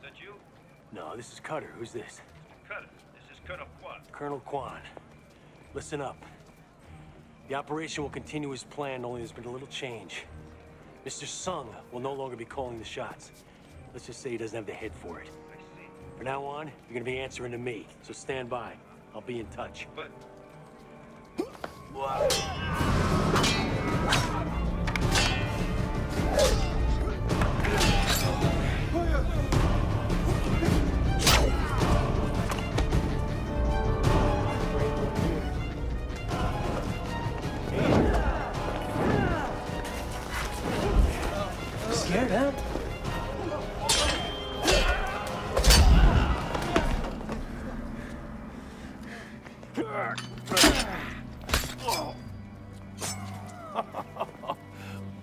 that you? No, this is Cutter. Who's this? Cutter. This is Colonel Kwan. Colonel Kwan. Listen up. The operation will continue as planned, only there's been a little change. Mr. Sung will no longer be calling the shots. Let's just say he doesn't have the head for it. I see. From now on, you're gonna be answering to me, so stand by. I'll be in touch. But... Scared, huh?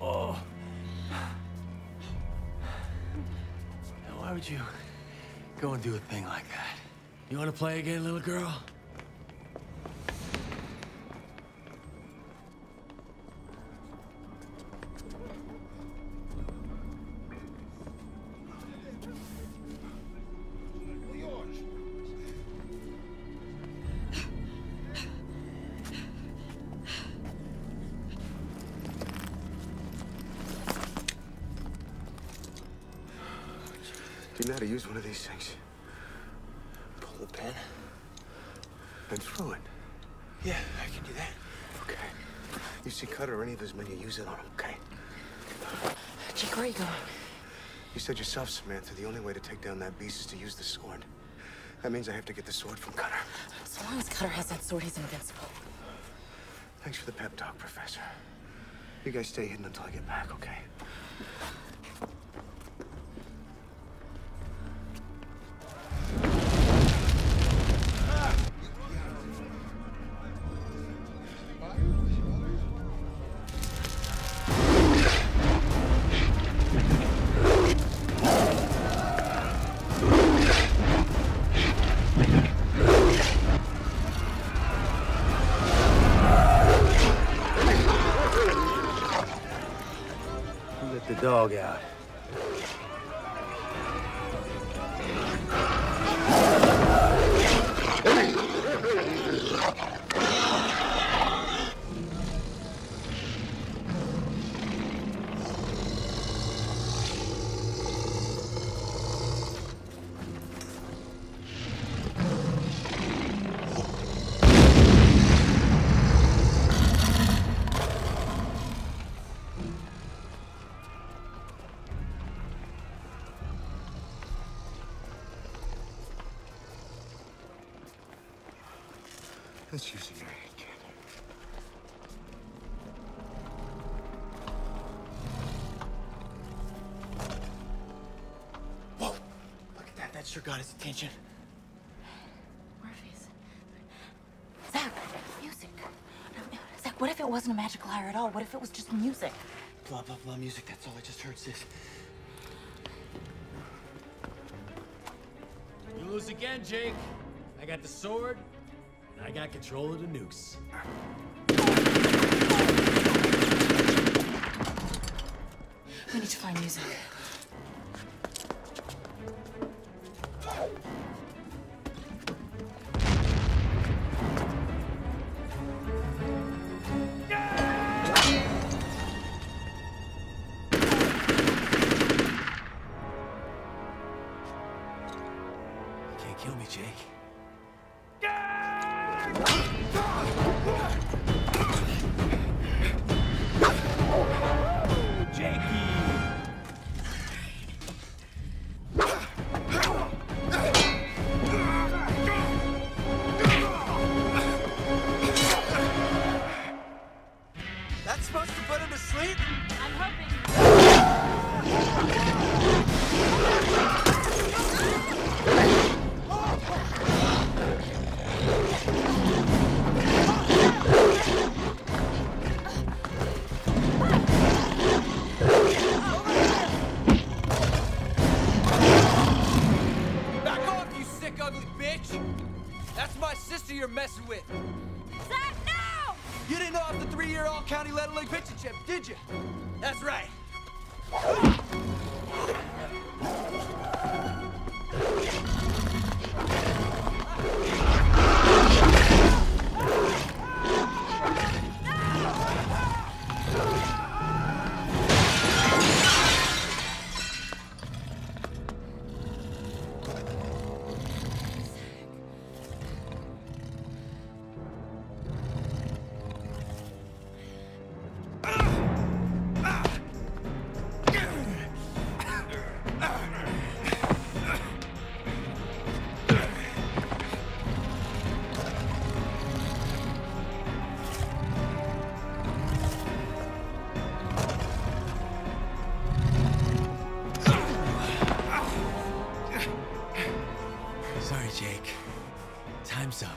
Oh. Now, why would you go and do a thing like that? You want to play again, little girl? Do you know how to use one of these things? Pull the pin. And throw it. Yeah, I can do that. Okay. You see Cutter or any of his men, you use it on him, okay? Jake, where are you going? You said yourself, Samantha, the only way to take down that beast is to use the sword. That means I have to get the sword from Cutter. So long as Cutter has that sword, he's invincible. Thanks for the pep talk, Professor. You guys stay hidden until I get back, okay? Dog out. Let's use your hand, kid. Whoa! Look at that. That sure got his attention. Murphy's. Zach, music. Zach, what if it wasn't a magical hour at all? What if it was just music? Blah, blah, blah music. That's all I just heard, sis. You lose again, Jake. I got the sword. I got control of the nukes. We need to find music. Can't kill me, Jake. That's supposed to put him to sleep? I'm hoping. Back off, you sick, ugly bitch! That's my sister you're messing with. Zach, no! You didn't know after 3-year all-county Letter Leg pitching chip, did you? That's right. Jake. Time's up.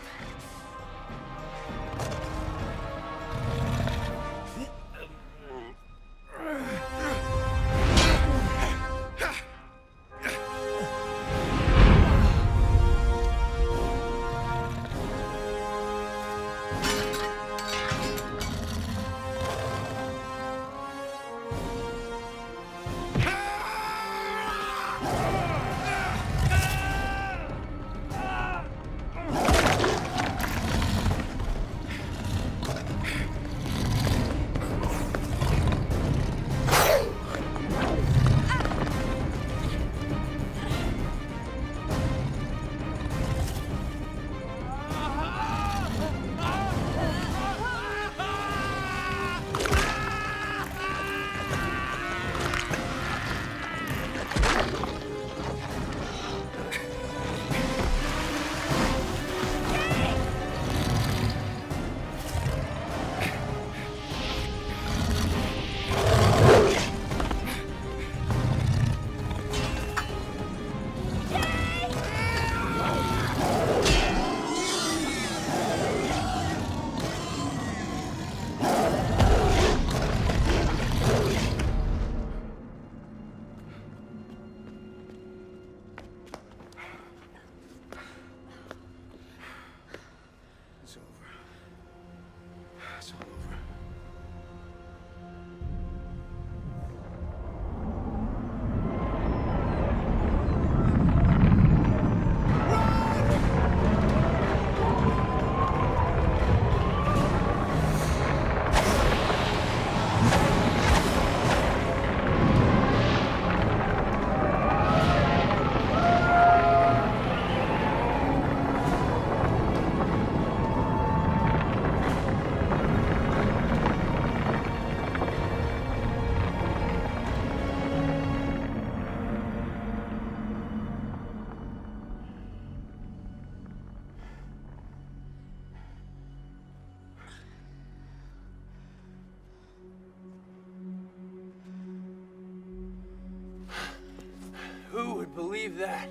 Who would believe that?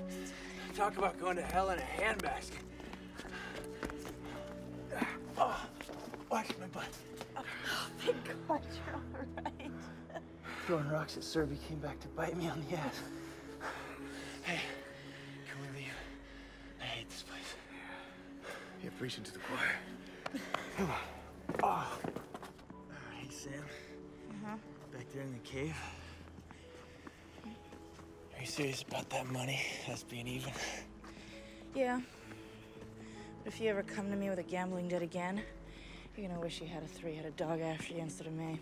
Talk about going to hell in a handbasket. Oh, watch my butt. Oh, thank God you're all right. Throwing rocks at Serby came back to bite me on the ass. Hey, can we leave? I hate this place. You're preaching to the choir. Come on. Oh. Hey, Sam. Back there in the cave. Are you serious about that money? Us being even? Yeah. But if you ever come to me with a gambling debt again, you're gonna wish you had a three-headed dog after you instead of me.